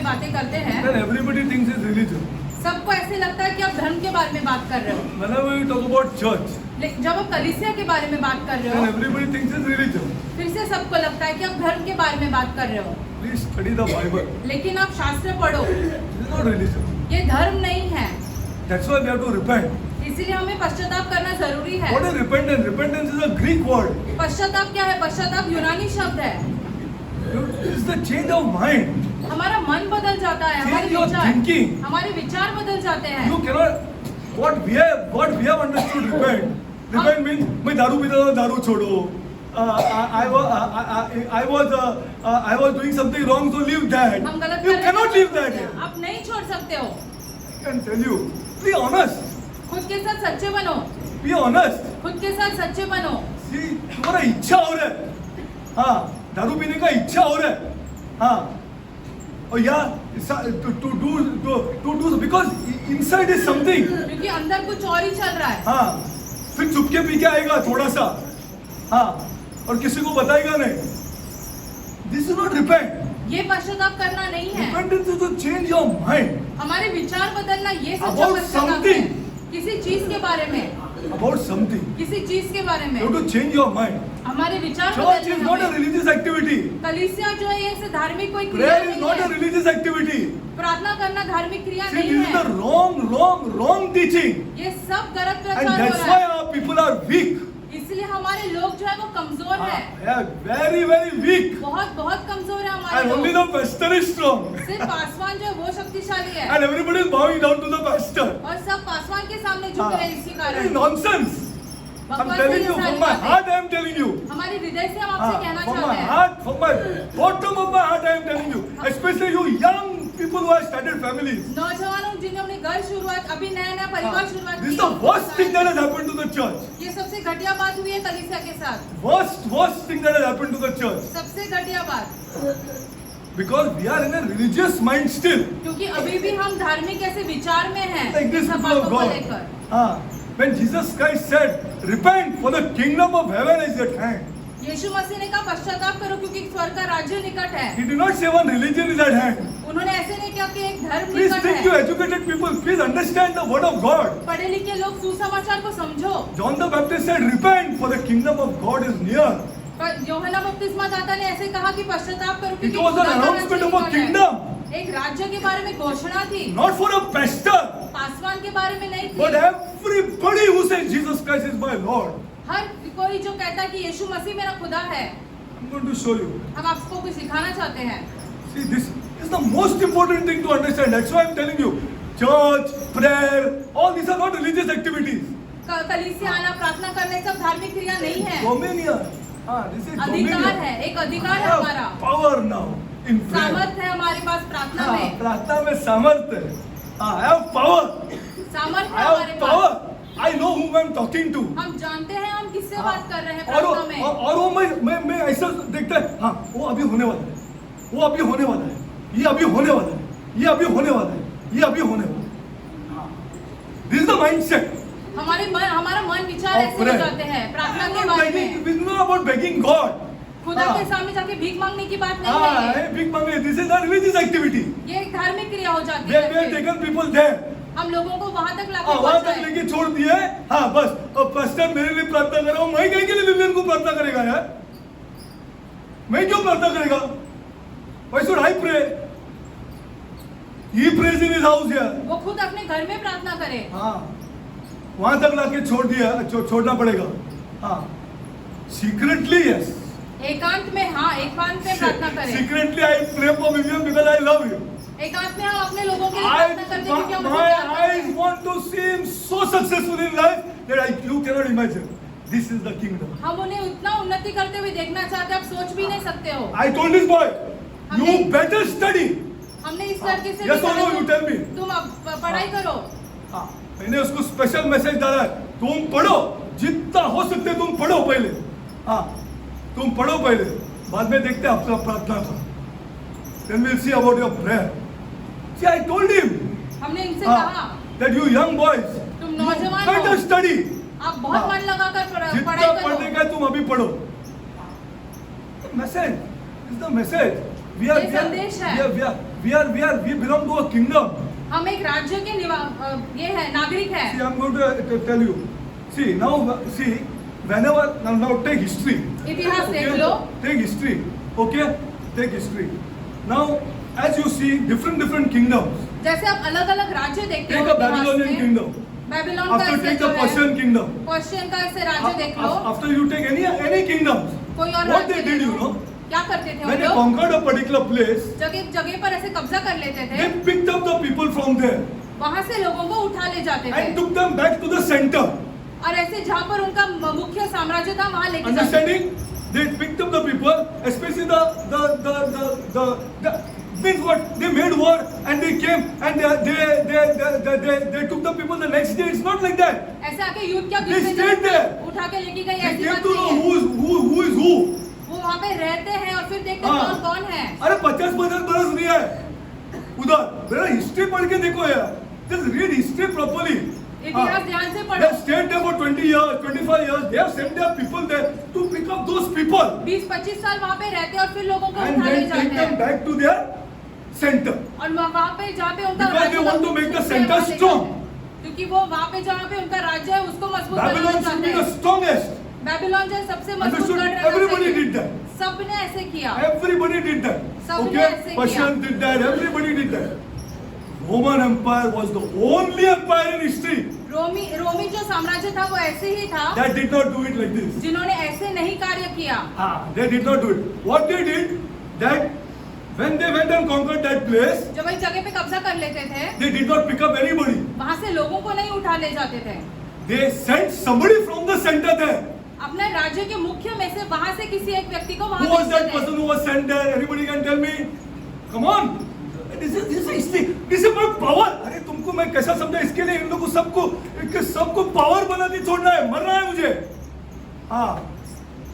में बातें करते हैं, then everybody thinks it's religion. सबको ऐसे लगता है कि आप धर्म के बारे में बात कर रहे हो। Whenever we talk about church, लेकिन जब आप कलीसिया के बारे में बात कर रहे then हो, everybody thinks it's religion. फिर से सबको लगता है कि आप धर्म के बारे में बात कर रहे हो। Please study the Bible. लेकिन आप शास्त्र पढ़ो, This is not religion. ये धर्म नहीं है। That's why we have to repent. इसीलिए हमें पश्चाताप करना जरूरी है। What is repentance? Repentance is a Greek word. पश्चाताप क्या है? पश्चाताप यूनानी शब्द है। It's the change of mind. हमारा मन बदल जाता है, हमारे Change your विचार, thinking. हमारे विचार बदल जाते हैं। You cannot. What we have understood repent. Repent means मैं दारू पीता था, दारू छोड़ो. I was doing something wrong, so leave that. हम गलत You कर रहे cannot हैं, leave that. here. आप नहीं छोड़ सकते हो। I can tell you. Be honest. खुद के साथ सच्चे बनो, Be honest. खुद के साथ सच्चे बनो। See, तुम्हारा इच्छा हो रहा है. हाँ, दारू पीने का इच्छा हो रहा है. हाँ. और या to do because inside is something. क्योंकि अंदर कुछ और ही चल रहा है। हाँ. फिर चुपके पी के आएगा थोड़ा सा. हाँ. और किसी को बताएगा नहीं. This is not repent. ये पश्चाताप करना नहीं है। Repentance is to change your mind हमारे विचार बदलना, ये सच्चा About पश्चाताप है। something. किसी चीज के बारे में, about something. किसी चीज के बारे में You have to change your mind. हमारे विचार Church is बदलने not a हमें। religious activity. कलीसिया जो है ये धार्मिक कोई क्रिया Prayer is नहीं not a है। religious activity. प्रार्थना करना धार्मिक क्रिया See, नहीं this is है। the wrong teaching. ये सब गलत And प्रचार हो that's रहा why है। our people are weak. इसलिए हमारे लोग जो है वो कमजोर है, Yeah, very, very weak. बहुत कमजोर है हमारे And only लोग। the pastor is strong. सिर्फ पासवान जो है वो शक्तिशाली है, And everybody is bowing down to the pastor. और सब पासवान के सामने झुक रहे हैं इसी This is कारण। nonsense. I'm बकवास telling है you ये from सारी my बातें। heart. I am telling you. हमारे हृदय से हम आपसे कहना From चाहते my हैं, heart, from my bottom of my heart, I am telling you. Especially you young people who have started families. नौजवानों जिन्होंने घर शुरुआत, अभी नया परिवार शुरुआत This is की the है, worst thing that has happened to the church. ये सबसे घटिया बात हुई है कलीसिया के साथ। Worst thing that has happened to the church. सबसे घटिया बात, Because we are in a religious mind still. क्योंकि अभी भी हम धार्मिक ऐसे विचार में हैं, Like this सब people of बातों को God. लेकर। When Jesus Christ said, repent for the kingdom of heaven is at hand. यीशु मसीह ने कहा पश्चाताप करो क्योंकि स्वर्ग का राज्य निकट है। He did not say one religion is at hand. उन्होंने ऐसे नहीं कहा कि एक धर्म Please निकट think you है। educated people, please understand the word of God. पढ़े लिखे लोग सुसमाचार को समझो। John the Baptist said, repent for the kingdom of God is near. पर यूहन्ना बपतिस्मा दाता ने ऐसे कहा कि पश्चाताप करो It क्योंकि was an खुदा का announcement of a राज्य निकट है। kingdom. एक राज्य के बारे में घोषणा थी, Not for a pastor, Paswan के बारे में नहीं but थी। everybody who says Jesus Christ is my Lord. हर कोई जो कहता है कि यीशु मसीह मेरा खुदा है। I'm going to show you. हम आपको कुछ सिखाना चाहते हैं। See, this is the most important thing to understand. That's why I'm telling you. Church, prayer, all these are not religious activities. कलीसिया आना, प्रार्थना करने सब धार्मिक क्रिया नहीं है, Dominion. This is अधिकार dominion. है, एक अधिकार I है have हमारा। power now in prayer. सामर्थ है हमारे पास प्रार्थना में, प्रार्थना में सामर्थ्य है. I have power. सामर्थ I है हमारे have pass. power. I know whom I'm talking to. हम जानते हैं हम किससे बात कर रहे हैं और प्रार्थना में। और वो मैं ऐसा देखता है. हाँ, वो अभी होने वाला है. वो अभी होने वाला है. ये अभी होने वाला है. ये अभी होने वाला है. ये अभी होने वाला है. This is the mindset. हमारा मन विचार of ऐसे हो prayer. जाते हैं प्रार्थना I'm के not बारे begging. में। It's not about begging God. खुदा के सामने जाके भीख मांगने की बात नहीं है ये। Big Mangay, this is a religious activity. ये एक धार्मिक क्रिया हो जाती We have है। taken people there. हम लोगों को वहां तक लाके वहां तक पहुंचाए। लेके छोड़ दिए. हाँ बस. अब पास्टर मेरे लिए प्रार्थना करो. मैं कहीं के लिए विलियन को प्रार्थना करेगा यार? मैं क्यों प्रार्थना करेगा? Why should I pray? He prays in his house here. वो खुद अपने घर में प्रार्थना करे। हाँ. वहां तक लाके छोड़ दिया. छोड़ना पड़ेगा. हाँ. Secretly yes. एकांत में, हाँ एकांत में प्रार्थना करें। Secretly I pray for Vivian because I love him. एकांत में हम अपने लोगों के लिए प्रार्थना करते हैं क्योंकि हम उसे My प्यार करते eyes हैं। want to see him so successful in life that you cannot imagine. This is the kingdom. हम उन्हें उतना उन्नति करते हुए देखना चाहते हैं, आप सोच भी नहीं सकते हो। I told this boy, you better study. हमने इस लड़के से Yes or no, you tell me. तुम अब पढ़ाई करो। हाँ, मैंने उसको स्पेशल मैसेज डाला है. तुम पढ़ो, जितना हो सकते तुम पढ़ो पहले. हाँ, तुम पढ़ो पहले. बाद में देखते हैं आपका प्रार्थना का. Then we'll see about your prayer. See, I told him. हमने इनसे कहा that you young boys, तुम नौजवान better हो, study. आप बहुत मन लगाकर पढ़ाई जितना पढ़ने करो। का तुम अभी पढ़ो. Message is the message. We are ये संदेश है। we belong to a kingdom. हम एक राज्य के ये है नागरिक है. See, I'm going to tell you. See, whenever now take history. इतिहास देख लो. Take history. Okay? Take history. Now, as you see, different kingdoms. जैसे आप अलग अलग राज्य देखते Take हो. a Babylonian kingdom. बेबीलोन का After ऐसे take जो the है. Persian kingdom. पर्शियन का ऐसे राज्य देख लो. After you take any kingdoms. कोई और What राज्य they ले did, लो. you know? क्या करते थे When वो they लोग? conquered a particular place, जगह पर ऐसे कब्जा कर लेते थे. they picked up the people from there वहाँ से लोगों को उठा ले जाते थे. and took them back to the center. और ऐसे जहाँ पर उनका मुख्य साम्राज्य था वहाँ लेके जाते थे. Understanding? They picked up the people, especially the means what they made war and they came and they took the people the next day. It's not like that. ऐसे आके युद्ध क्या They stayed there. उठा के लेके गए. They ऐसी came बात to know नहीं है. who is who. वो वहाँ पे रहते हैं और फिर देखते हाँ. हैं कौन है. अरे 50 बरस नहीं है उधर. मेरा हिस्ट्री पढ़ के देखो यार. Just read history properly. इतिहास ध्यान से They पढ़ो. have stayed there for 20 years, 25 years. They have sent their people there to pick up those people 20-25 साल वहाँ पे रहते हैं और फिर लोगों को and उठा ले then जाते take them हैं. back to their center. और वहाँ पे जहाँ पे उनका Because they want to make the center वहाँ ले strong. जाते हैं. क्योंकि वो वहाँ पे जहाँ पे उनका राज्य है उसको मजबूत बनाना Babylon should चाहते be the हैं. strongest. बेबीलोन जो सबसे मजबूत Understood? गढ़ रहना Everybody चाहिए. did that. सबने ऐसे किया. Everybody did that. सबने ऐसे Okay? किया. Persians did that. Everybody did that. Roman Empire was the only empire in history रोमी जो साम्राज्य था वो ऐसे ही था that did not do it like this. जिन्होंने ऐसे नहीं कार्य किया. They did not do it. What they did, that when they went and conquered that place, जब वही जगह पे कब्जा कर लेते थे they did not pick up anybody. वहाँ से लोगों को नहीं उठा ले जाते थे. They sent somebody from the center there. अपने राज्य के मुख्य में से वहाँ से किसी एक व्यक्ति को वहाँ Who was that भेजते थे. person who was sent there? Anybody can tell me? Come on. This is history. This is my power. अरे तुमको मैं कैसा समझा? इसके लिए इन लोगों सबको पावर बना के छोड़ना है. मरना है मुझे. हाँ.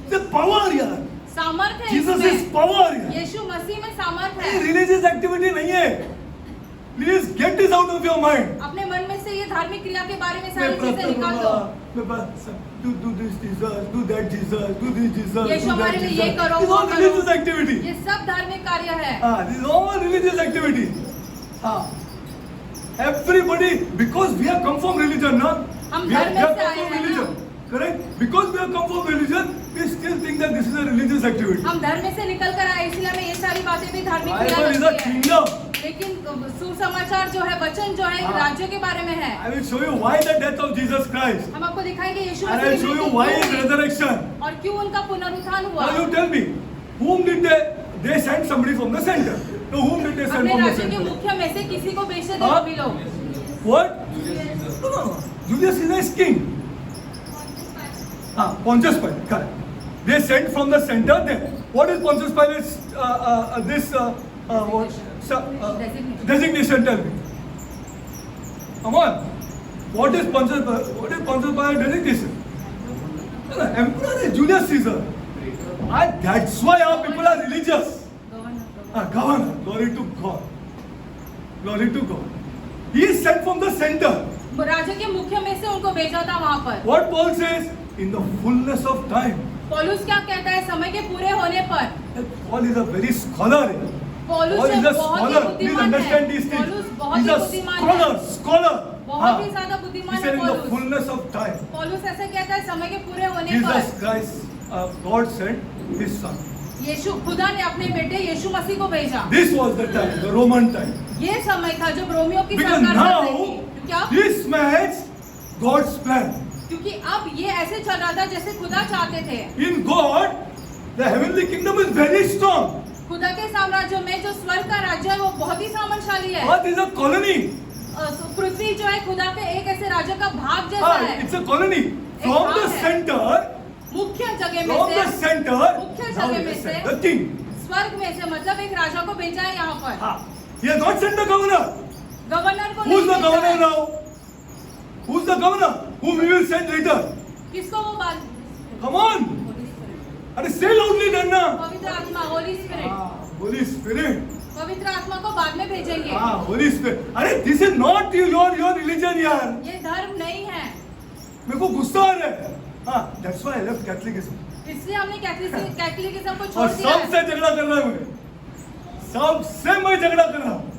The power यार. सामर्थ है Jesus इसमें. is power यार. यीशु मसीह में सामर्थ ये है. रिलीजियस एक्टिविटी नहीं है. Please get this out of your mind. अपने मन में से ये धार्मिक क्रिया के बारे में सारी चीजें निकाल दो. Do this Jesus, do that Jesus, do this Jesus. यीशु हमारे लिए ये करो, This is वो all करो. religious activity. ये सब धार्मिक कार्य है. This is all religious activity. Everybody, because we have come from religion, na? हम We have धर्म में से come आए from हैं religion. Correct? Because we have come from religion, we still think that this is a religious activity. हम धर्म में से निकल कर आए इसलिए हमें ये सारी बातें भी धार्मिक क्रिया Bible is a लगती है. kingdom. लेकिन सुसमाचार जो है वचन जो है हाँ. राज्य के बारे में है. I will show you why the death of Jesus Christ. हम आपको दिखाएंगे यीशु And I मसीह will की show you मृत्यु why क्यों his हुई resurrection. और क्यों उनका पुनरुत्थान हुआ. Now you tell me, whom did they send somebody from the center? To whom did they send अपने from the राज्य के center? मुख्य में से किसी को भेजते थे हाँ? वो भी लोग. What? No. Julius Caesar is king. Pontius Pilate, correct. They sent from the center there. What is Pontius Pilate's designation? Tell me. Come on. What is Pontius Pilate's designation? Emperor is Julius Caesar. That's why our people are religious. Governor. Glory to God. Glory to God. He is sent from the center. राज्य के मुख्य में से उनको भेजा था वहाँ पर. What Paul says? In the fullness of time. पौलुस क्या कहता है समय के पूरे होने पर. Paul is a very scholar. Paul पौलुस is a बहुत ही scholar. Please बुद्धिमान understand है. these things. पौलुस बहुत He's ही a बुद्धिमान है. scholar. बहुत ही ज्यादा He बुद्धिमान said है in the पौलुस. fullness of time. पौलुस ऐसे कहता है समय के पूरे होने पर. Jesus Christ, God sent His Son. यीशु खुदा ने अपने बेटे यीशु मसीह को भेजा. This was the time, the Roman time. ये समय था जब रोमियो की Because सरकार चल रही now थी. क्या? this match God's plan. क्योंकि अब ये ऐसे चल रहा था जैसे खुदा चाहते थे. In God, the heavenly kingdom is very strong. खुदा के साम्राज्य में जो स्वर्ग का राज्य है वो बहुत ही सामर्थशाली है. Earth is a colony. पृथ्वी जो है खुदा के एक ऐसे राज्य का भाग जैसा है. It's a colony. From the center, मुख्य जगह में from the से center, मुख्य now जगह he में has से sent the king. स्वर्ग में से मतलब एक राजा को भेजा है यहाँ पर. He has not sent the governor. Governor को Who's नहीं the भेजा governor है. now? Who's the governor? Whom we will send later? किसको वो बात. Come on. अरे say loudly Danna. पवित्र आत्मा होली स्पिरिट. Holy Spirit. पवित्र आत्मा को बाद में भेजेंगे. Holy Spirit. अरे this is not your religion यार. ये धर्म नहीं है. मेरे को गुस्सा आ रहा है. That's why I left Catholicism. इसलिए हमने कैथोलिकिज्म को और छोड़ दिया है. सबसे झगड़ा करना है मुझे. सबसे मैं झगड़ा कर रहा हूँ.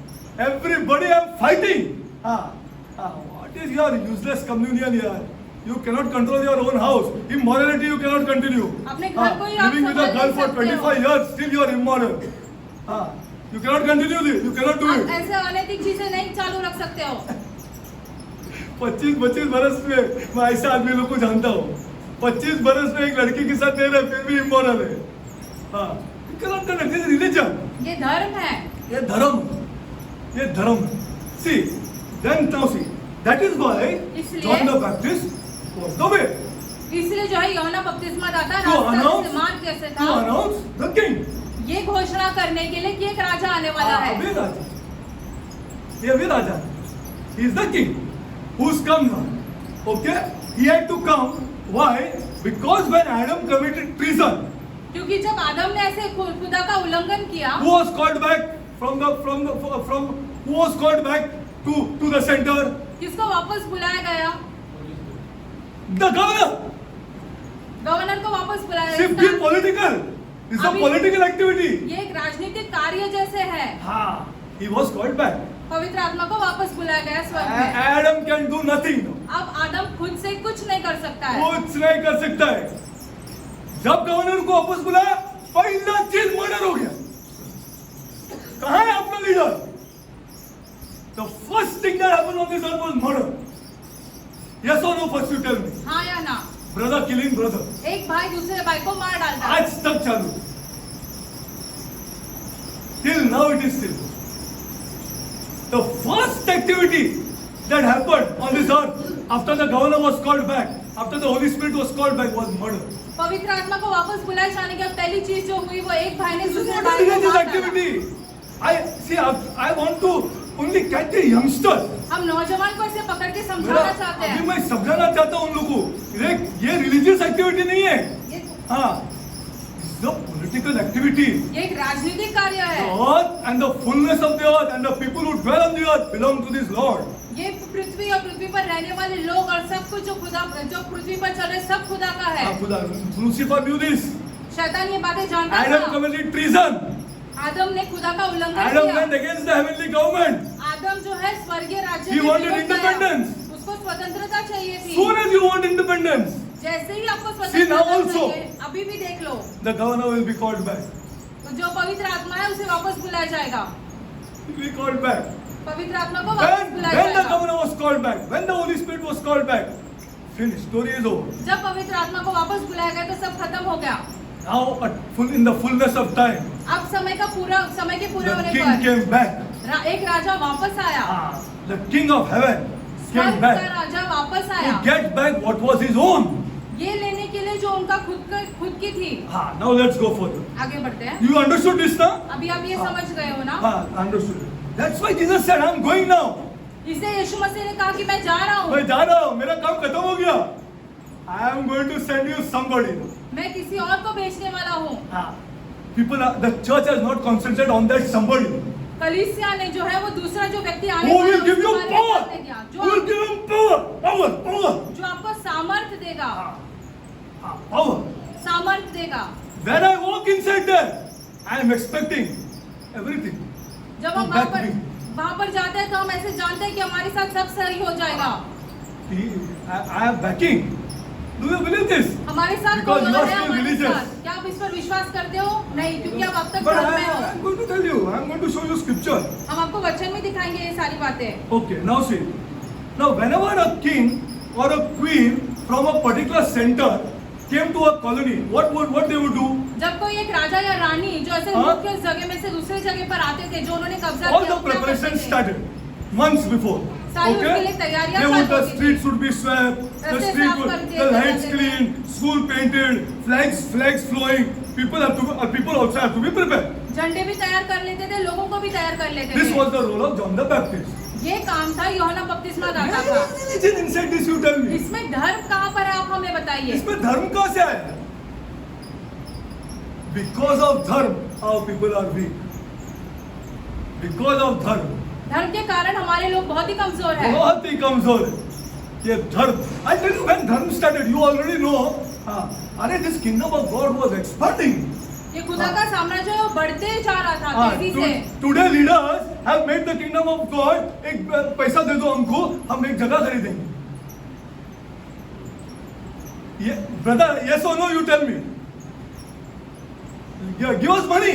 Everybody I am fighting. What is your useless communion here? You cannot control your own house. Immorality you cannot continue. अपने घर को ही आप Living with a संभाल girl नहीं for सकते हो. 25 years, still you are immoral. You cannot continue this. You cannot do आप it. ऐसे अनैतिक चीजें नहीं चालू रख सकते हो. 25 बरस में मैं ऐसे आदमी लोग को जानता हूँ. 25 बरस में एक लड़की के साथ रह रहे फिर भी इमोरल है. You cannot do it. This is religion. ये धर्म है. ये धर्म है. See, then now see. That is why इसलिए- John the Baptist was the way इसलिए जो है यूहन्ना बपतिस्मा दाता to रास्ता announce इस्तेमाल कैसे to था, announce the king. ये घोषणा करने के लिए कि एक राजा आने वाला है. अभी राजा. ये अभी राजा. He is the king who's come now. Okay? He had to come. Why? Because when Adam committed treason, क्योंकि जब आदम ने ऐसे खुदा का उल्लंघन किया, who was called back from who was called back to the center? किसको वापस बुलाया गया? The governor. गवर्नर को वापस बुलाया Shift गया. is political. It's a अभी- political activity. ये एक राजनीतिक कार्य जैसे है. He was called back. पवित्र आत्मा को वापस बुलाया गया स्वर्ग में. Adam can do nothing. अब आदम खुद से कुछ नहीं कर सकता है. कुछ नहीं कर सकता है. जब गवर्नर को वापस बुलाया पहला चीज मर्डर हो गया. कहाँ है अपना leader? The first thing that happened on this earth was murder. Yes or no? First you tell me. हाँ या ना? Brother killing brother. एक भाई दूसरे भाई को मार डालता है. आज तक चालू. Till now it is still. The first activity that happened on this earth after the governor was called back, after the Holy Spirit was called back, was murder. पवित्र आत्मा को वापस बुलाए जाने के बाद पहली चीज जो हुई वो एक भाई ने This is दूसरे not a भाई को religious मार डाला. activity. I want to only catch the youngsters. हम नौजवान को ऐसे पकड़ के समझाना चाहते अभी हैं. मैं समझाना चाहता हूँ उन लोगों को. ये रिलीजियस एक्टिविटी नहीं है. ये The political activity. ये एक राजनीतिक कार्य The है. earth and the fullness of the earth and the people who dwell on the earth belong to this Lord. ये पृथ्वी और पृथ्वी पर रहने वाले लोग और सब कुछ जो पृथ्वी पर चल रहे सब खुदा का है. Lucifer knew this. शैतान ये बातें जानता Adam था. committed treason. आदम ने खुदा का उल्लंघन Adam किया. went against the heavenly government. आदम जो है स्वर्गीय राज्य He के wanted विरुद्ध गया. independence. उसको स्वतंत्रता चाहिए थी. Soon as you want independence, जैसे ही आपको See, now स्वतंत्रता also. चाहिए, अभी भी देख लो, the governor will be called back. तो जो पवित्र आत्मा है उसे वापस बुलाया जाएगा. He will be called back. पवित्र आत्मा को वापस When बुलाया the जाएगा. governor was called back, when the Holy Spirit was called back, finished. Story is over. जब पवित्र आत्मा को वापस बुलाया गया तो सब खत्म हो गया. Now, in the fullness of time, अब समय के पूरे the होने king पर came back. एक राजा वापस आया. The king of heaven came स्वर्ग का back राजा वापस आया. to get back what was his own. ये लेने के लिए जो उनका खुद की थी. Now let's go further. आगे बढ़ते हैं. You understood this now? अभी आप ये समझ गए हो ना? Understood. That's why Jesus said, I'm going now. इसलिए यीशु मसीह ने कहा कि मैं जा रहा हूँ. मैं जा रहा हूँ, मेरा काम खत्म हो गया. I am going to send you somebody. मैं किसी और को भेजने वाला हूँ. The church has not concentrated on that somebody. कलीसिया ने जो है वो दूसरा जो व्यक्ति आने Who वाला है, will give you उसके बारे में power? ध्यान नहीं दिया. Who will give him power? Power. जो आपको सामर्थ्य देगा. Power. सामर्थ्य देगा. When I walk inside there, I am expecting everything. जब हम To back me. वहाँ पर जाते हैं तो हम ऐसे जानते हैं कि हमारे साथ सब सही हो जाएगा. I am backing. Do you believe this? हमारे साथ Because कोई you और are है still हमारे religious. साथ. क्या आप इस पर विश्वास करते हो? नहीं, क्योंकि आप अब तक But धर्म में I हो. am going to tell you. I am going to show you scripture. हम आपको वचन में दिखाएंगे ये सारी बातें. Okay, now see. Now, whenever a king or a queen from a particular center came to a colony, what they would do? जब कोई एक राजा या रानी जो ऐसे हाँ? मुख्य जगह में से दूसरे जगह पर आते थे, जो उन्होंने कब्जा All किया, the वो क्या preparations करते थे? started months before. सारी उसके Okay? लिए तैयारियां They would, start the होती थी. streets would be swept, the रास्ते street साफ would, कर दिए the lights जाते थे. clean, school painted, flags flowing. People also have to be prepared. झंडे भी तैयार कर लेते थे, लोगों को भी तैयार कर लेते This थे. was the role of John the Baptist. ये काम था यूहन्ना बपतिस्मा दाता Where का. is religion inside this? You tell me. इसमें धर्म कहाँ पर है, आप हमें बताइए. इसमें धर्म कहाँ से आया? Because of dharma, our people are weak. Because of dharma, धर्म के कारण हमारे लोग बहुत ही कमजोर है. बहुत ही कमजोर है. ये धर्म. I tell you when dharma started, you already know. अरे this kingdom of God was expanding. ये खुदा का साम्राज्य है, वो बढ़ते जा रहा था तेजी से। Today leaders have made the kingdom of God, एक पैसा दे दो हमको, हम एक जगह खरीदेंगे। ये ब्रदर, यस और no, you tell me, give us money,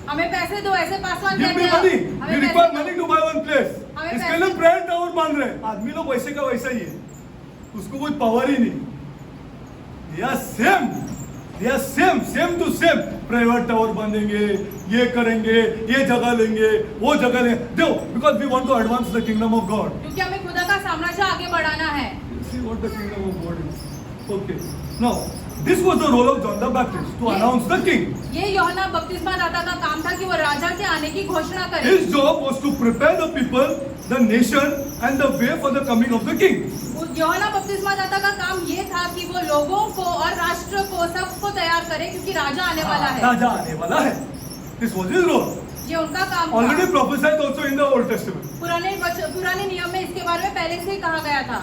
हमें पैसे दो, ऐसे पासवान गिव कहते मी हैं। मनी, हमें वी पैसे रिक्वायर दो। Money to buy one place. हमें इसके पैसे लिए दो। प्राइवेट टावर मान रहे हैं। आदमी लोग वैसे का वैसा ही है, उसको कोई पावर ही नहीं। They are same to same, private tower बांधेंगे, ये करेंगे, ये जगह लेंगे, वो जगह लेंगे, दो, because we want to advance the kingdom of God. क्योंकि हमें खुदा का साम्राज्य आगे बढ़ाना है। See what the kingdom of God is. Okay. Now, this was the role of John the Baptist, to announce the king. ये यूहन्ना बपतिस्मा दाता का काम था कि वो राजा के आने की घोषणा करे। His job was to prepare the people, the nation, and the way for the coming of the king. यूहन्ना बपतिस्मा दाता का काम ये था कि वो लोगों को और राष्ट्र को सबको तैयार करे, क्योंकि राजा आने वाला है। राजा आने वाला है. This was his role. ये उनका काम Already था। prophesied also in the Old Testament. पुराने नियम में इसके बारे में पहले से ही कहा गया था।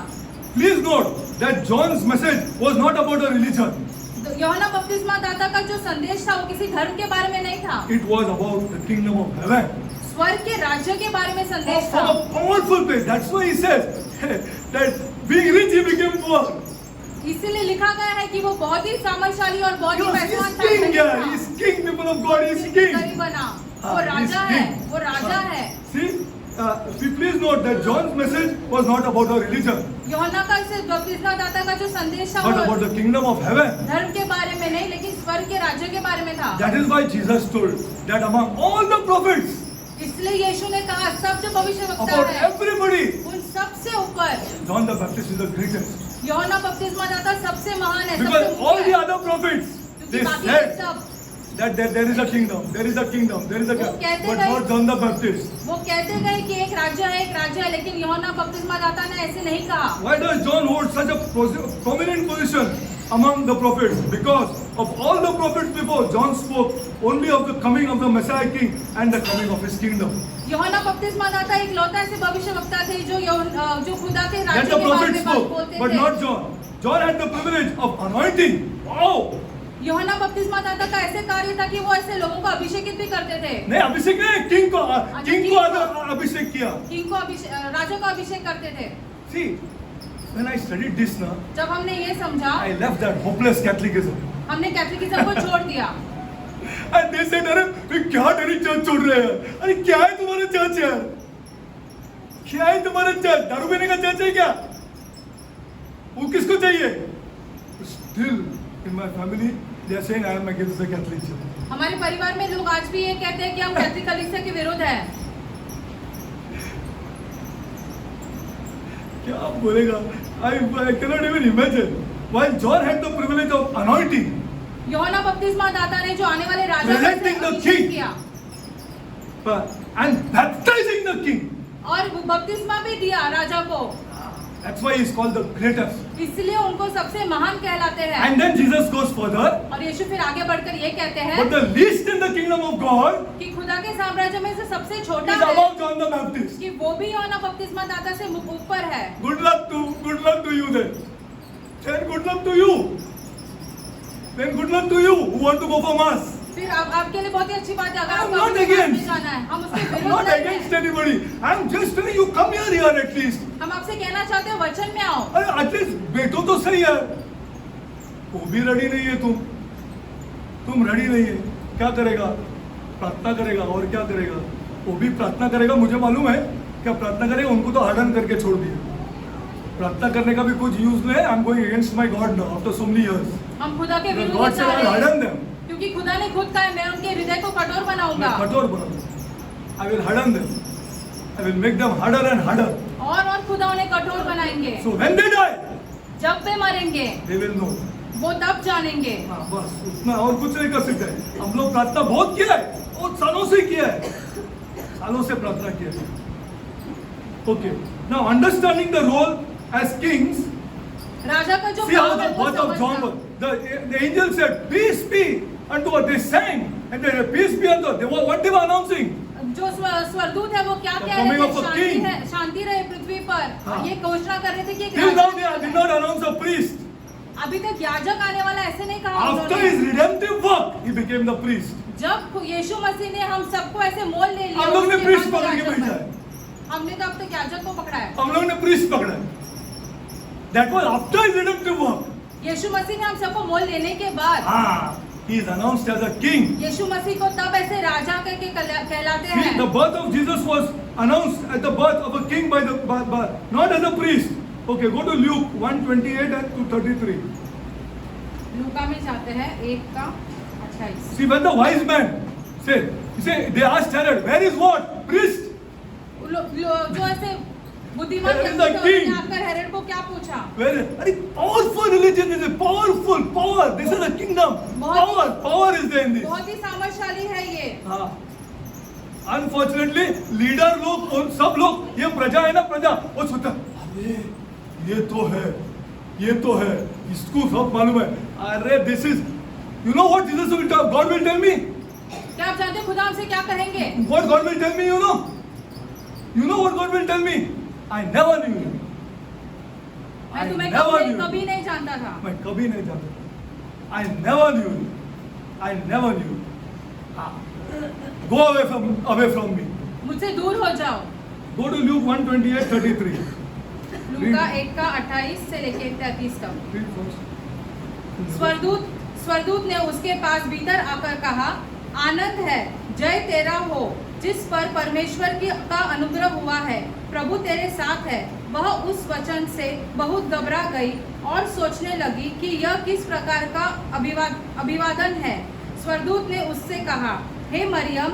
Please note that John's message was not about a religion. यूहन्ना बपतिस्मा दाता का जो संदेश था वो किसी धर्म के बारे में नहीं था, It was about the kingdom of heaven. स्वर्ग के राज्य के बारे में संदेश था। From a powerful place. That's why he says that being rich he became poor. इसीलिए लिखा गया है कि वो बहुत ही सामर्थशाली और बहुत ही Because पैसवान he's था, king, धनी yeah. था। He's king, people of God, he's king. गरीब बना, वो He's राजा है, king. वो राजा है। See, please note that John's message was not about a religion, यूहन्ना का इस बपतिस्मा दाता का जो संदेश था but वो about the kingdom of heaven. धर्म के बारे में नहीं, लेकिन स्वर्ग के राज्य के बारे में था। That is why Jesus told that among all the prophets, इसलिए यीशु ने कहा सब जो भविष्यवक्ता about है everybody, उन सबसे ऊपर John the Baptist is the greatest. यूहन्ना बपतिस्मा दाता सबसे महान है, Because सबसे all the मुख्य है। other prophets, क्योंकि they बाकी said सब that there is a kingdom, there is a kingdom, there is a वो kingdom, कहते but गए- not John the Baptist. वो कहते गए कि एक राज्य है, लेकिन यूहन्ना बपतिस्मा दाता ने ऐसे नहीं कहा। Why does John hold such a prominent position among the prophets? Because of all the prophets before, John spoke only of the coming of the Messiah King and the coming of his kingdom. यूहन्ना बपतिस्मा दाता एक लौता ऐसे भविष्यवक्ता थे जो खुदा के Then राज्य the के बारे prophets में बात spoke, बोलते but थे। not John. John had the privilege of anointing. Wow! यूहन्ना बपतिस्मा दाता का ऐसे कार्य था कि वो ऐसे लोगों को अभिषेकित भी करते थे। नहीं, अभिषेक नहीं, किंग को अभिषेक किया. किंग को राजा को अभिषेक करते थे। See, when I studied this now, जब हमने ये समझा, I left that hopeless Catholicism. हमने कैथोलिकिज्म को छोड़ दिया। And they said, अरे क्या तेरी चर्च छोड़ रहे हैं? अरे क्या है तुम्हारा चर्च यार? क्या है तुम्हारा चर्च? दारू पीने का चर्च है क्या? वो किसको चाहिए? Still in my family they are saying I am against the Catholic Church. हमारे परिवार में लोग आज भी ये कहते हैं कि हम कैथोलिक कलीसिया के विरुद्ध हैं। क्या बोलेगा? I cannot even imagine. While John had the privilege of anointing, यूहन्ना बपतिस्मा दाता ने जो आने वाले राजा का Presenting the अभिषेक king. किया and baptizing the king. और बपतिस्मा भी दिया राजा को, That's why he is called the greatest. इसलिए उनको सबसे महान कहलाते हैं। And then Jesus goes further. और यीशु फिर आगे बढ़कर ये कहते हैं But the least in the kingdom of God कि खुदा के साम्राज्य में से सबसे छोटा is है above John the Baptist. कि वो भी यूहन्ना बपतिस्मा दाता से ऊपर है। Good luck to you then. Then good luck to you. Then good luck to you who want to go for mass. फिर आपके लिए बहुत ही अच्छी बात है अगर I'm आपको not अपने मार्ग में against. जाना है। हम उसके I'm विरुद्ध not नहीं against हैं। anybody. I'm just telling you, come here at least. हम आपसे कहना चाहते हैं वचन में आओ। अरे at least बैठो तो सही है। वो भी रेडी नहीं है तुम रेडी नहीं है। क्या करेगा? प्रार्थना करेगा और क्या करेगा? वो भी प्रार्थना करेगा, मुझे मालूम है क्या प्रार्थना करेगा। उनको तो हार्डन करके छोड़ दिया। प्रार्थना करने का भी कुछ यूज नहीं है। I am going against my God now after so many years. हम खुदा के विरुद्ध गॉड जा सेड आई रहे हार्डन हैं देम। क्योंकि खुदा ने खुद कहा है मैं उनके हृदय को कठोर बनाऊंगा मैं कठोर बनाऊंगा। I will harden them. I will make them harder and harder. और खुदा उन्हें कठोर बनाएंगे। So when they die, जब वे मरेंगे they will know. वो तब जानेंगे। हाँ बस उतना और कुछ नहीं कर सकते। हम लोग प्रार्थना बहुत किया है, बहुत सालों से किया है, सालों से प्रार्थना किया है। Okay. Now understanding the role as kings. राजा का जो See how काम the है वो birth of John समझना। was. The angel said, "Peace be unto us." They sang and they said, "Peace be unto us." What they were announcing? जो स्वर्गदूत है वो क्या The कह रहे coming थे? of a Shanti king. है, शांति रहे पृथ्वी पर। हाँ। ये घोषणा कर रहे थे कि एक Till now Raja they did not announce a priest. अभी तक याजक आने वाला ऐसे नहीं कहा After उन्होंने। his redemptive work, he became the priest. जब यीशु मसीह ने हम सबको ऐसे मोल ले लिया, हम लोग ने उसके प्रीस्ट बाद पकड़ के याजक भेजा बने। है, हमने तो अब तक याजक को पकड़ा है। हम लोग ने प्रीस्ट पकड़ा है। That was after his redemptive work. यीशु मसीह ने हम सबको मोल लेने के बाद He is announced as a king. यीशु मसीह को तब ऐसे राजा करके कहलाते See, हैं। the birth of Jesus was announced at the birth of a king not as a priest. Okay, go to Luke 1:28 and to 33. लूका में जाते हैं 1:28। See, when the wise man they asked Herod, where is what? Priest? जो ऐसे बुद्धिमान Here is व्यक्ति the थे, king. उन्होंने आकर हेरोद को क्या पूछा? Where is? Very powerful religion is it? Powerful power. This is a kingdom. Power is there in this. बहुत ही सामर्थशाली है ये। हाँ। Unfortunately, लीडर लोग और सब लोग ये प्रजा है ना, प्रजा वो सोचता अरे ये तो है इसको सब मालूम है। अरे this is, you know what Jesus will tell, God will tell me, क्या आप जानते हैं खुदा हमसे क्या कहेंगे? what God will tell me, you know what God will tell me, I never knew you. मैं तुम्हें never knew you. कभी नहीं जानता था। मैं कभी नहीं जानता, I never knew you. I never knew you. Go away from me. मुझसे दूर हो जाओ। Go to Luke 1:28-33. लूका 1:28 से लेके 33 तक। Read first. स्वर्गदूत ने उसके पास भीतर आकर कहा, आनंद है, जय तेरा हो, जिस पर परमेश्वर का अनुग्रह हुआ है, प्रभु तेरे साथ है। वह उस वचन से बहुत घबरा गई और सोचने लगी कि यह किस प्रकार का अभिवादन है। स्वर्गदूत ने उससे कहा, हे मरियम,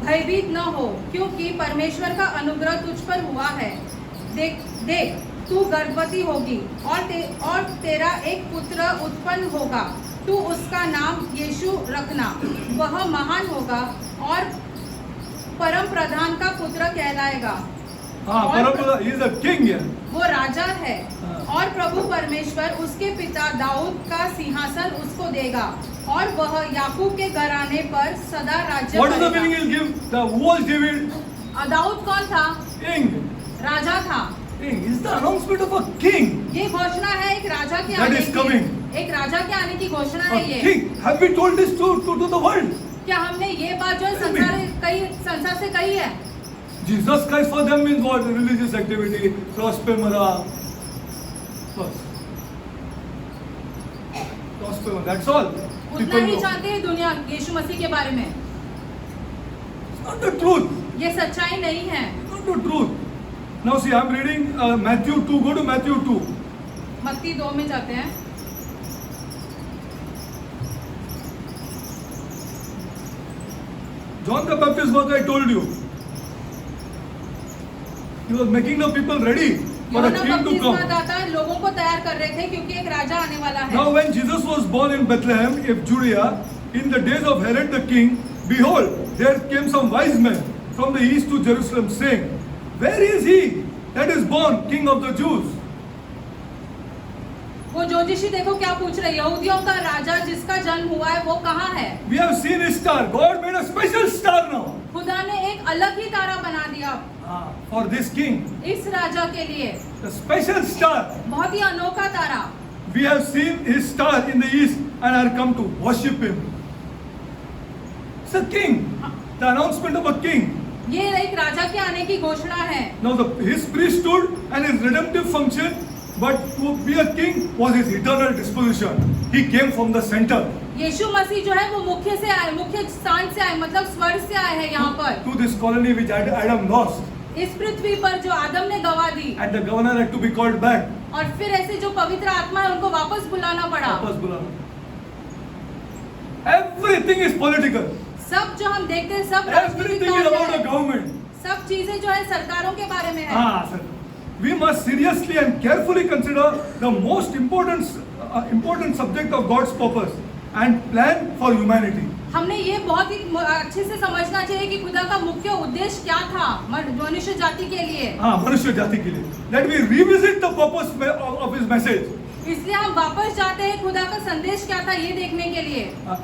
भयभीत न हो, क्योंकि परमेश्वर का अनुग्रह तुझ पर हुआ है। देख तू गर्भवती होगी और तेरा एक पुत्र उत्पन्न होगा। तू उसका नाम यीशु रखना। वह महान होगा और परम प्रधान का पुत्र कहलाएगा। He is a king here. वो राजा है और प्रभु परमेश्वर उसके पिता दाऊद का सिंहासन उसको देगा और वह याकूब के घराने पर सदा राज्य What is the करेगा। meaning he'll give? Who was David? Dawood कौन था? King. राजा था। King is the announcement of a king. ये घोषणा है एक राजा के That आने is की। coming. एक राजा के आने की घोषणा A है ये। king. Have we told this to the world? क्या हमने ये बात जो है संसार से कही है? Jesus Christ for them means what? Religious activity, prospera. Prospera. That's all. उतना People ही know. जानते हैं दुनिया यीशु मसीह के बारे में। It's not the truth. ये सच्चाई नहीं है। It's not the truth. Now see, I'm reading Matthew 2. Go to Matthew 2. मत्ती 2 में जाते हैं। John the Baptist was, I told you, he was making the people ready for a यूहन्ना king to come. बपतिस्मादाता लोगों को तैयार कर रहे थे क्योंकि एक राजा आने वाला है। Now when Jesus was born in Bethlehem of Judea, in the days of Herod the king, behold, there came some wise men from the east to Jerusalem, saying, where is he that is born king of the Jews? वो ज्योतिषी देखो क्या पूछ रहे, यहूदियों का राजा जिसका जन्म हुआ है वो कहाँ है? We have seen his star. God made a special star now खुदा ने एक अलग ही तारा बना दिया for this king. इस राजा के लिए। A special star. बहुत ही अनोखा तारा। We have seen his star in the east and are come to worship him. It's a king. The announcement of a king. ये एक राजा के आने की घोषणा है। Now his priesthood and his redemptive function, but to be a king was his eternal disposition. He came from the center. यीशु मसीह जो है वो मुख्य से आए, मुख्य स्थान से आए, मतलब स्वर्ग से आए हैं यहाँ पर। To this colony which Adam lost. इस पृथ्वी पर जो आदम ने गवा दी And the governor had to be called back. और फिर ऐसे जो पवित्र आत्मा है उनको वापस बुलाना पड़ा। वापस बुलाना. Everything is political. सब जो हम देखते हैं सब Everything is about the government. सब चीजें जो है सरकारों के बारे में है। हाँ sir. We must seriously and carefully consider the most important subject of God's purpose and plan for humanity. हमने ये बहुत ही अच्छे से समझना चाहिए कि खुदा का मुख्य उद्देश्य क्या था मनुष्य जाति के लिए। हाँ, मनुष्य जाति के लिए. Let me revisit the purpose of his message. इसलिए हम वापस जाते हैं खुदा का संदेश क्या था ये देखने के लिए।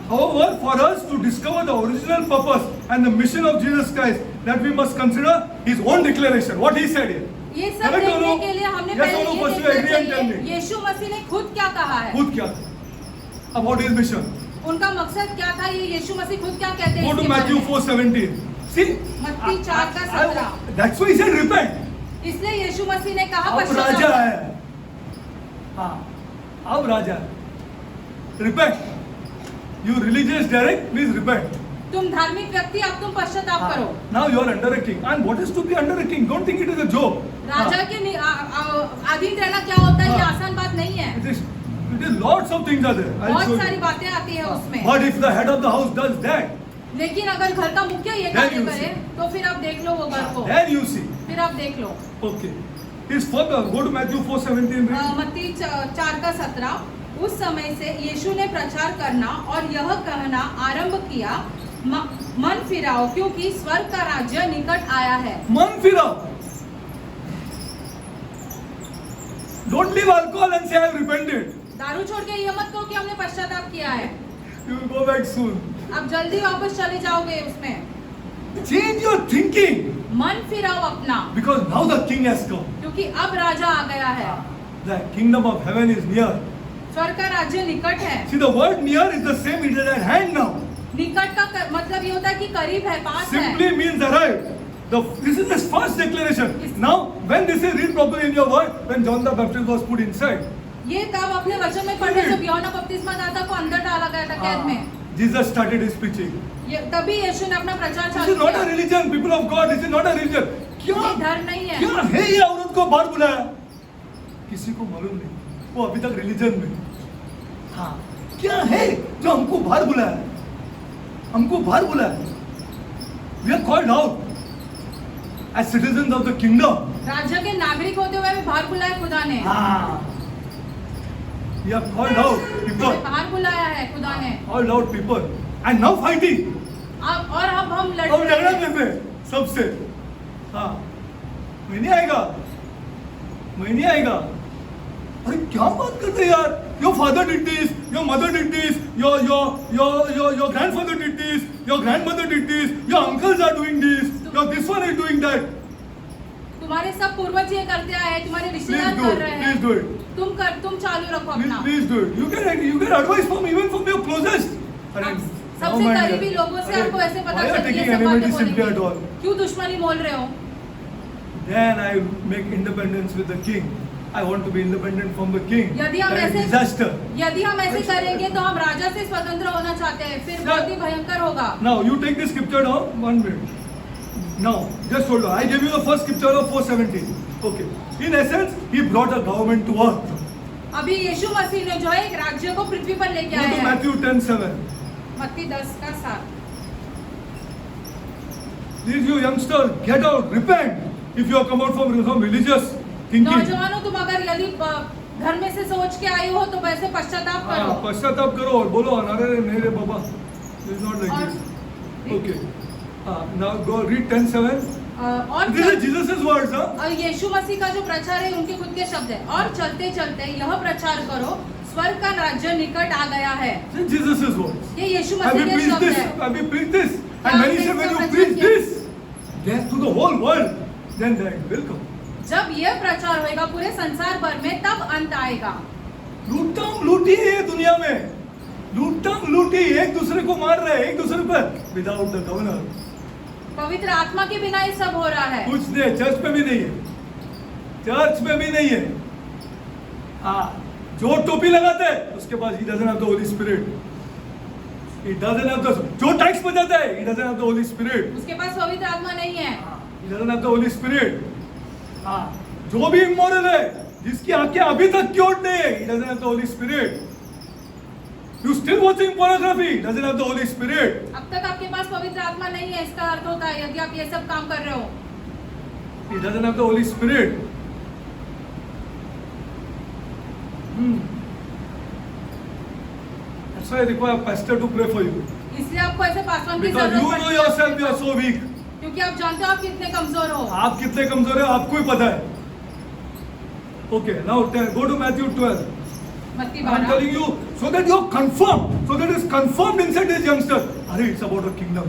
However, for us to discover the original purpose and the mission of Jesus Christ, that we must consider his own declaration, what he said here. ये सब देखने के लिए हमने पहले ये देखना चाहिए यीशु मसीह ने खुद क्या कहा है। खुद क्या about his mission. उनका मकसद क्या था, ये यीशु मसीह खुद क्या कहते हैं Go to इसके बारे Matthew में? 4:17. See, मत्ती 4:17. That's why he said repent. इसलिए यीशु मसीह ने कहा अब राजा पश्चाताप। है, हाँ, अब राजा है. Repent. You religious direct, please repent. तुम धार्मिक व्यक्ति, अब तुम पश्चाताप करो। Now you are under a king. And what is to be under a king? Don't think it is a joke. राजा के अधीन रहना क्या होता है, ये हाँ. आसान बात नहीं है। It is lots of things are there. I'll show बहुत you. सारी बातें आती है उसमें। But if the head of the house does that, लेकिन अगर घर का मुखिया ये Then कार्य you करे, see. तो फिर आप देख लो वो घर को, then you see. फिर आप देख लो। Okay. His father, go to Matthew 4:17. मत्ती 4:17। उस समय से यीशु ने प्रचार करना और यह कहना आरंभ किया, मन फिराओ क्योंकि स्वर्ग का राज्य निकट आया है। मन फिराओ. Don't leave alcohol and say I have repented. दारू छोड़ के ये मत कहो कि हमने पश्चाताप किया है। You will go back soon. आप जल्दी वापस चले जाओगे उसमें। Change your thinking. मन फिराओ अपना, Because now the king has come. क्योंकि अब राजा आ गया है। The kingdom of heaven is near. स्वर्ग का राज्य निकट है। See, the word near is the same, it is at hand now. निकट का मतलब ये होता है कि करीब है, पास है। Simply means arrived. This is his first declaration. Now, when this is read properly in your word, when John the Baptist was put inside, ये तब अपने वचन में पढ़े जब यूहन्ना बपतिस्मा दाता को अंदर डाला गया था कैद में। Jesus started his preaching. ये तभी यीशु ने अपना प्रचार This चालू is not a किया। religion, people of God. This is not a religion. ये क्या धर्म नहीं है। क्या है ये औरत को बाहर बुलाया? किसी को मालूम नहीं. वो अभी तक रिलीजन में. हाँ. क्या है जो हमको बाहर बुलाया? हमको बाहर बुलाया. We are called out as citizens of the kingdom. राज्य के नागरिक होते हुए भी बाहर बुलाया खुदा ने। हाँ. We are called out people. हमें बाहर बुलाया है खुदा ने। Called out people. And now fighting. और अब हम लड़ अब रहे झगड़ा हैं। करते हैं सबसे. हाँ. मैं नहीं आएगा. मैं नहीं आएगा. अरे क्या बात करते हैं यार? Your father did this, your mother did this, your grandfather did this, your grandmother did this, your uncles are doing this, your this one is doing that. तुम्हारे सब पूर्वज ये करते आए हैं, तुम्हारे Please रिश्तेदार do कर it. रहे Please हैं। do it. तुम चालू रखो Please, अपना। please do it. You get advice from even from your closest. अरे, सबसे now, my करीबी dear, लोगों से अरे, आपको ऐसे पता why are you चलती है taking सब enmity बातें simply at बोलेंगे। all? क्यों दुश्मनी मोल रहे हो? Then I make independence with the king. I want to be independent from the king. यदि हम That is ऐसे disaster. यदि हम ऐसे करेंगे तो हम राजा से स्वतंत्र होना चाहते हैं, फिर बहुत ही भयंकर होगा। Now you take this scripture down. 1 minute. Now just hold on. I gave you the first scripture of 4:17. Okay. In essence, he brought a government to earth. अभी यीशु मसीह ने जो है एक राज्य को पृथ्वी पर लेके Go आए to हैं। Matthew 10:7. मत्ती 10:7। These you youngsters, get out, repent. If you have come out from some religious thinking. नौजवानों, तुम अगर यदि घर में से सोच के आए हो तो वैसे पश्चाताप हाँ, करो। पश्चाताप करो और बोलो अरे नहीं रे बाबा. It's not like और this. Okay. Now go read 10:7. और These are Jesus' words, huh? और यीशु मसीह का जो प्रचार है उनके खुद के शब्द है। और चलते चलते यह प्रचार करो, स्वर्ग का राज्य निकट आ गया है। These are Jesus' words. ये यीशु Have मसीह you के preached शब्द this? है। Have you preached this? And when he said, when you preach this, then to the whole world, then that will come. जब यह प्रचार होगा पूरे संसार भर में, तब अंत आएगा। लूटम लूटी है दुनिया में. लूटम लूटी, एक दूसरे को मार रहे हैं, एक दूसरे पर विदाउट द गवर्नर. पवित्र आत्मा के बिना ये सब हो रहा है। कुछ नहीं, चर्च में भी नहीं है. चर्च में भी नहीं है. हाँ, जो टोपी लगाते हैं उसके पास he doesn't have the Holy Spirit. He doesn't have the, जो टैक्स बजाता है he doesn't have the Holy Spirit. उसके पास पवित्र आत्मा नहीं है। He doesn't have the Holy Spirit. हाँ, जो भी immoral है, जिसकी आंखें अभी तक क्योर नहीं है, he doesn't have the Holy Spirit. You still watching pornography, he doesn't have the Holy Spirit. अब तक आपके पास पवित्र आत्मा नहीं है, इसका अर्थ होता है यदि आप ये सब काम कर रहे हो। He doesn't have the Holy Spirit. That's why I require a pastor to pray for you. इसलिए आपको ऐसे पासवान की Because जरूरत you पड़ती know है। yourself you are so weak. क्योंकि आप जानते हो आप कितने कमजोर हो। आप कितने कमजोर हैं आपको ही पता है. Okay, now go to Matthew 12. मत्ती I'm 12। telling you so that you're confirmed, so that it's confirmed inside these youngsters. Arey, it's about a kingdom.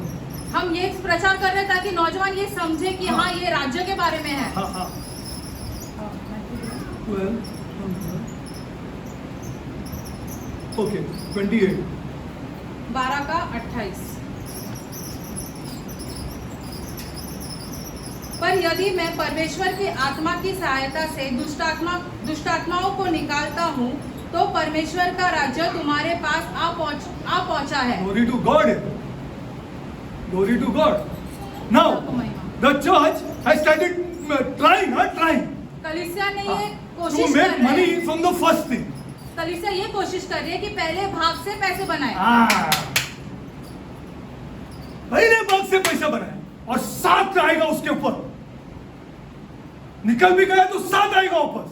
हम ये प्रचार कर रहे हैं ताकि नौजवान ये समझे कि हाँ ये राज्य के बारे में है। हाँ हाँ. 12. Okay, 28. 12 का 28। पर यदि मैं परमेश्वर की आत्मा की सहायता से दुष्टात्माओं को निकालता हूँ तो परमेश्वर का राज्य तुम्हारे पास आ पहुंचा है। Glory to God. Glory to God. Now, the church has started trying कलीसिया ने ये to कोशिश कर make रही है, money from the first thing. कलीसिया ये कोशिश कर रही है कि पहले भाग से पैसे बनाए। पहले भाग से पैसा बनाए और 7 आएगा उसके ऊपर। निकल भी गया तो 7 आएगा ऊपर।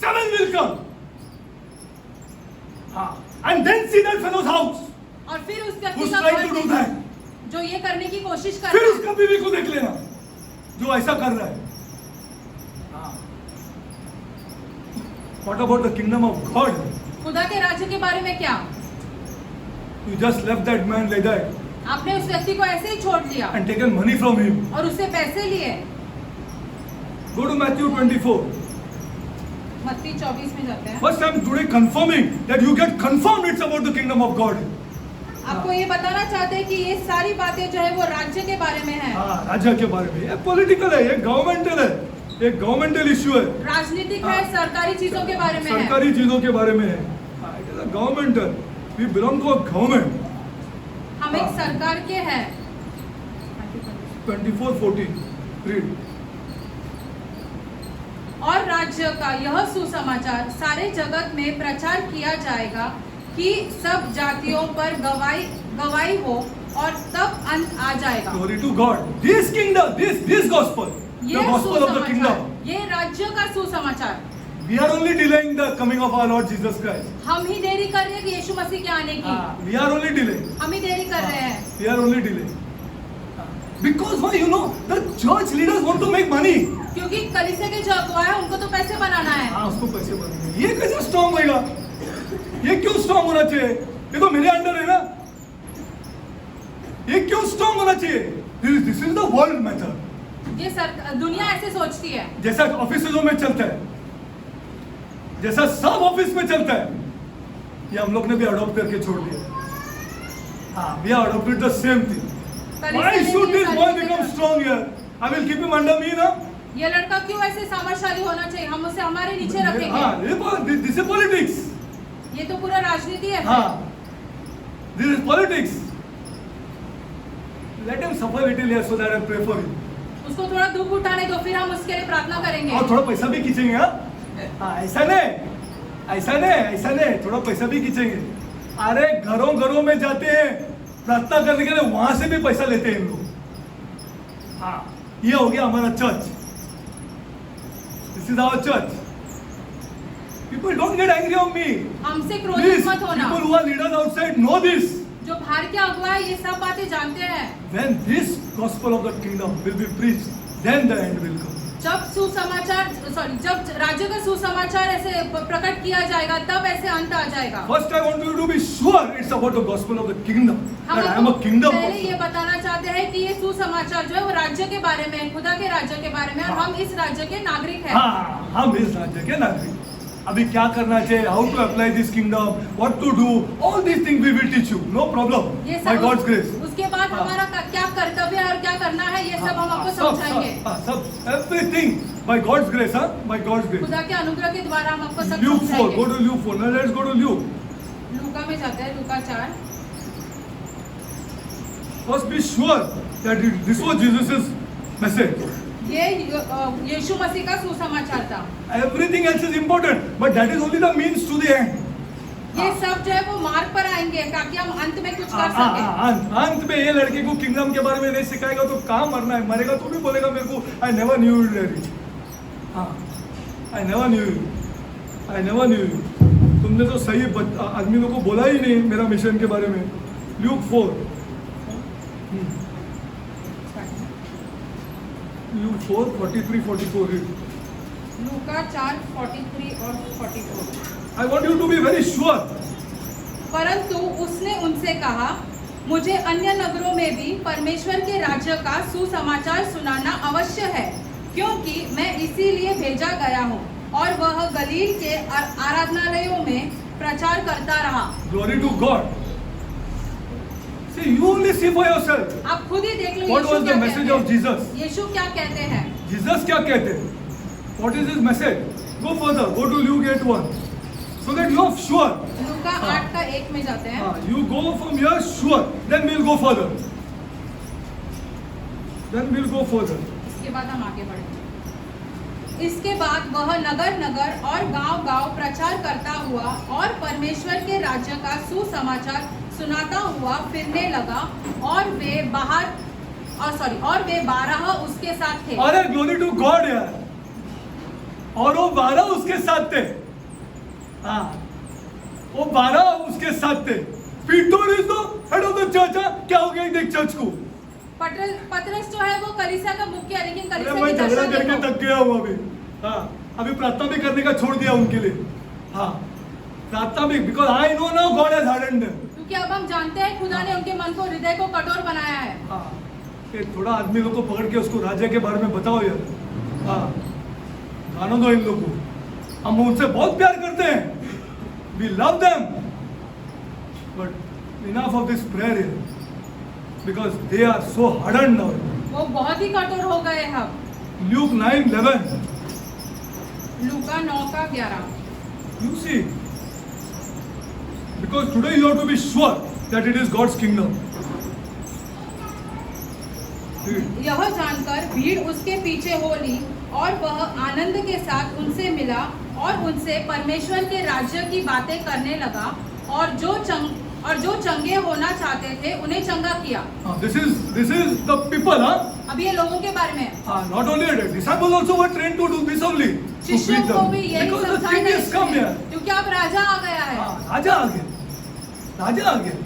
7 will come. And then see that fellow's house. और फिर उस व्यक्ति Who's का trying घर to do देखना, that? जो ये करने की कोशिश कर फिर रहा है। उसका बीवी को देख लेना जो ऐसा कर रहा है। What about the kingdom of God? खुदा के राज्य के बारे में क्या? You just left that man like that आपने उस व्यक्ति को ऐसे ही छोड़ दिया and taken money from him. और उससे पैसे लिए। Go to Matthew 24. मत्ती 24 में जाते हैं। First I'm today confirming that you get confirmed it's about the kingdom of God. आपको ये बताना चाहते हैं कि ये सारी बातें जो है वो राज्य के बारे में है, राज्य के बारे में। ये पॉलिटिकल है, ये गवर्नमेंटल है, ये गवर्नमेंटल इश्यू है, राजनीतिक है, सरकारी चीजों के बारे में है। सरकारी चीजों के बारे में है। It is a governmental, we belong to a government. हम एक सरकार के हैं। 24:14 रीड। और राज्य का यह सुसमाचार सारे जगत में प्रचार किया जाएगा कि सब जातियों पर गवाही हो और तब अंत आ जाएगा। Glory to God. This kingdom, this gospel, the ये gospel of the सुसमाचार, kingdom. ये राज्य का सुसमाचार। We are only delaying the coming of our Lord Jesus Christ. हम ही देरी कर रहे हैं कि यीशु मसीह के आने की। We are only delaying. हम ही देरी कर रहे हैं। We are only delaying. Because why? You know, the church leaders want to make money. क्योंकि कलीसिया के जो अगुवा है उनको तो पैसे बनाना है। उसको पैसे बनाने। ये कैसे स्ट्रॉन्ग होएगा? ये क्यों स्ट्रॉन्ग होना चाहिए? ये तो मेरे अंडर है ना। ये क्यों स्ट्रॉन्ग होना चाहिए? This is the world method. ये दुनिया ऐसे सोचती है। जैसा ऑफिसों में चलता है, जैसा सब ऑफिस में चलता है, ये हम लोग ने भी अडॉप्ट करके छोड़ दिया। We are adopted the same thing. Why should this boy become strong here? I will keep him under me, ना? ये लड़का क्यों ऐसे सामर्थ्यशाली होना चाहिए? हम उसे हमारे नीचे रखेंगे। This is politics. ये तो पूरा राजनीति है। This is politics. Let him suffer little here so that I pray for him. उसको थोड़ा दुख उठाने दो, फिर हम उसके लिए प्रार्थना करेंगे। और थोड़ा पैसा भी खींचेंगे, ऐसा नहीं, थोड़ा पैसा भी खींचेंगे। अरे घरों में जाते हैं प्रार्थना करने के लिए, वहां से भी पैसा लेते हैं इन लोग। ये हो गया हमारा church. This is our church. People don't get angry on me. हमसे क्रोधित Please, मत होना। people who are leaders outside know this. जो बाहर के अगुवा है ये सब बातें जानते हैं। When this gospel of the kingdom will be preached, then the end will come. जब राज्य का सुसमाचार ऐसे प्रकट किया जाएगा तब ऐसे अंत आ जाएगा। First, I want you to be sure it's about the gospel of the kingdom. That I am a kingdom पहले person. ये बताना चाहते हैं कि ये सुसमाचार जो है वो राज्य के बारे में है, खुदा के राज्य के बारे में, और हम इस राज्य के नागरिक हैं। हम इस राज्य के नागरिक। अभी क्या करना चाहिए, how to apply this kingdom, what to do, all these things we will teach you, no problem, by God's grace. उसके बाद हमारा क्या कर्तव्य है और क्या करना है ये सब हम आपको समझाएंगे। सब everything by God's grace, by God's grace. खुदा के अनुग्रह के द्वारा हम आपको सब Luke 4, समझाएंगे। go to Luke 4. Now let's go to Luke. लूका में जाते हैं, लूका 4। First be sure that this was Jesus' message. ये यीशु मसीह का सुसमाचार था। Everything else is important, but that is only the means to the end. ये सब जो है वो मार्ग पर आएंगे ताकि हम अंत में कुछ कर सकें। अंत में ये लड़के को किंगडम के बारे में नहीं सिखाएगा तो कहाँ मरना है, मरेगा तो भी बोलेगा मेरे को I never knew you Larry. I never knew you. I never knew you. तुमने तो सही आदमी लोगों को बोला ही नहीं मेरा मिशन के बारे में। Luke 4. Luke 4, 43, 44 read. लूका 4, 43 और 44। I want you to be very sure. परंतु उसने उनसे कहा, मुझे अन्य नगरों में भी परमेश्वर के राज्य का सुसमाचार सुनाना अवश्य है, क्योंकि मैं इसीलिए भेजा गया हूँ। और वह गलील के आराधनालयों में प्रचार करता रहा। Glory to God. See, you only see for yourself. आप खुद ही देख लो What यीशु was क्या the message कहते of हैं। Jesus? यीशु क्या कहते हैं? Jesus क्या कहते हैं? What is his message? Go further. Go to Luke 8:1. So that you are sure. लूका 8:1 में जाते हैं। You go from here sure. Then we'll go further. Then we'll go further. इसके बाद हम आगे बढ़ेंगे। इसके बाद वह नगर नगर और गांव गांव प्रचार करता हुआ और परमेश्वर के राज्य का सुसमाचार सुनाता हुआ फिरने लगा और वे 12 उसके साथ थे। अरे ग्लोरी टू गॉड यार। और वो 12 उसके साथ थे। हाँ, वो 12 उसके साथ थे। Peter is the head of the church. क्या हो गया देख चर्च को? पतरस जो है वो कलीसिया का मुख्य है, लेकिन अरे कलीसिया मैं की झगड़ा दशा करके देखो। थक गया हूँ अभी। हाँ, अभी प्रार्थना भी करने का छोड़ दिया उनके लिए। हाँ, प्रार्थना भी, because I know now God has hardened them. क्योंकि अब हम जानते हैं खुदा ने उनके मन को, हृदय को कठोर बनाया है। हाँ, ये थोड़ा आदमी लोग को पकड़ के उसको राजा के बारे में बताओ यार। हाँ, गाना दो इन लोगों को। हम उनसे बहुत प्यार करते हैं। We love them, but enough of this prayer here, because they are so hardened now. वो बहुत ही कठोर हो गए अब। Luke 9:11. Luka 9:11। You see, because today you have to be sure that it is God's kingdom. See, यह जानकर भीड़ उसके पीछे हो ली और वह आनंद के साथ उनसे मिला और उनसे परमेश्वर के राज्य की बातें करने लगा और जो चंगे होना चाहते थे उन्हें चंगा किया। this is the people, huh? अब ये लोगों के बारे में है। Not only the disciples also were trained to do this only. To शिष्यों preach को them. भी यही Because the समझाया king has come here. क्योंकि अब राजा आ गया है। राजा आ गया, राजा आ गया।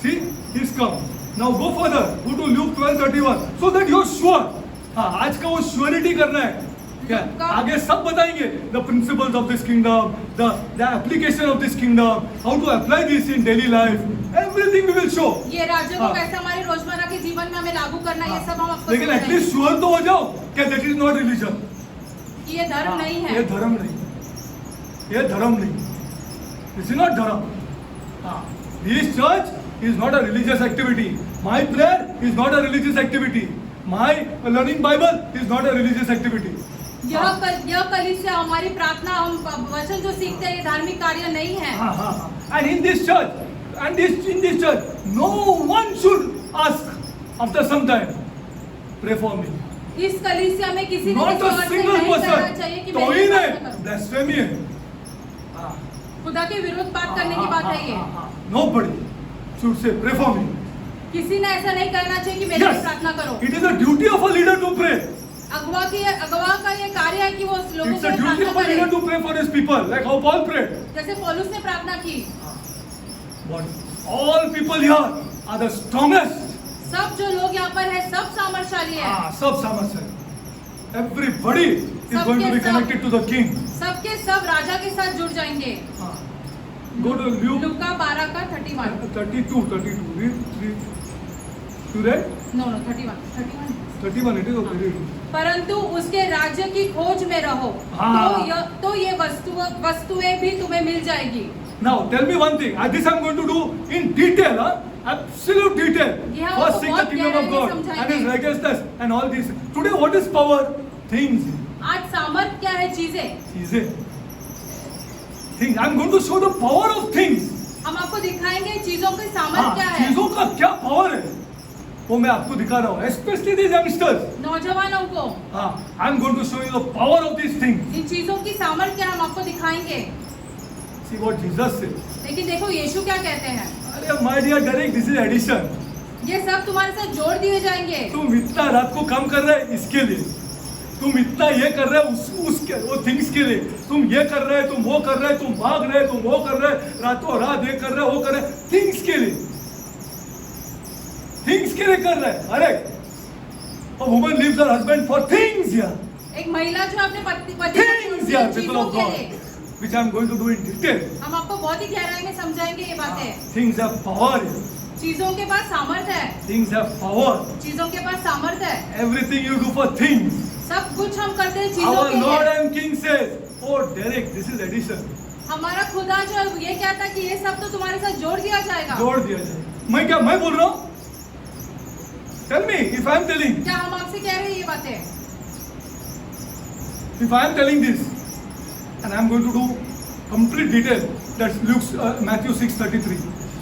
See, he's come. Now go further. Go to Luke 12:31. So that you're sure. हाँ, आज का वो श्योरिटी करना है। क्या? आगे सब बताएंगे। The principles of this kingdom, the application of this kingdom, how to apply this in daily life. Everything we will show. ये राज्य को कैसे हमारे रोजमर्रा के जीवन में हमें लागू करना है, ये सब हम आपको लेकिन समझाएंगे। एटलीस्ट श्योर तो हो जाओ कि that is not religion. कि ये धर्म नहीं है। ये धर्म नहीं, ये धर्म नहीं। This is not धर्म। हाँ, this church is not a religious activity. My prayer is not a religious activity. My learning Bible is not a religious activity. यह कलीसिया, हमारी प्रार्थना, हम वचन जो सीखते हैं, ये धार्मिक कार्य नहीं है। हाँ, हाँ, हाँ. And in this church, in this church, no one should ask after some time, pray for me. इस कलीसिया में किसी ने Not किसी a और से single नहीं कहना चाहिए person. कि तो मेरे ही लिए नहीं, प्रार्थना करो। blasphemy है। हाँ. खुदा के विरुद्ध बात करने की बात है ये। Nobody should say pray for me. किसी ने ऐसा नहीं करना चाहिए कि मेरे लिए प्रार्थना करो। It is the duty of a leader to pray. अगवा का ये कार्य है कि वो लोगों It's के the लिए duty प्रार्थना of a leader करे। to pray for his people, like how Paul prayed. जैसे पौलुस ने प्रार्थना की। But all people here are the strongest. सब जो लोग यहाँ पर है, सब सामर्थशाली है। हाँ, सब समझ है। Everybody is going to be connected to the king. सबके सब राजा के साथ जुड़ जाएंगे। हाँ. Go to Luke Luka 12:31। 32. Read. You read? No, 31। 31 it is okay. Read. परंतु उसके राज्य की खोज में रहो, हाँ। तो ये वस्तुएं भी तुम्हें मिल जाएगी। Now tell me one thing. This I'm going to do in detail, absolute detail. Yeah, First seek the बहुत kingdom of गहराई God में and समझाएंगे। His righteousness and all these. Today what is power? Things. आज सामर्थ क्या है? चीजें। चीजें. Things. I'm going to show the power of things. हम आपको दिखाएंगे चीजों के सामर्थ हाँ, क्या है। चीजों का क्या पावर है वो मैं आपको दिखा रहा हूँ, especially these youngsters. नौजवानों को हाँ, I'm going to show you the power of these things. इन चीजों की सामर्थ क्या हम आपको दिखाएंगे। See what Jesus said. लेकिन देखो यीशु क्या कहते हैं। अरे my dear Derek, this is addition. ये सब तुम्हारे साथ जोड़ दिए जाएंगे। तुम इतना रात को काम कर रहे इसके लिए, तुम इतना ये कर रहे उसके वो थिंग्स के लिए, तुम ये कर रहे, तुम वो कर रहे, तुम भाग रहे, तुम वो कर रहे, रातों रात ये कर रहे, वो कर रहे, थिंग्स के लिए, थिंग्स के लिए कर रहे। अरे a woman leaves her husband for things, yeah. एक महिला जो अपने पति को Things, yeah, people चीजों of के God, लिए, which I am going to do in detail. हम आपको बहुत ही गहराई में समझाएंगे ये बातें। Things have power, yeah. चीजों के पास सामर्थ है। Things have power. चीजों के पास सामर्थ है। Everything you do for things. सब कुछ हम करते हैं चीजों Our के Lord लिए। and King says, "Oh Derek, this is addition." हमारा खुदा जो ये कहता है कि ये सब तो तुम्हारे साथ जोड़ दिया जाएगा। जोड़ दिया जाए। मैं बोल रहा हूँ? Tell me if I am telling. क्या हम आपसे कह रहे हैं ये बातें? If I am telling this, and I am going to do complete detail, that's Matthew 6:33.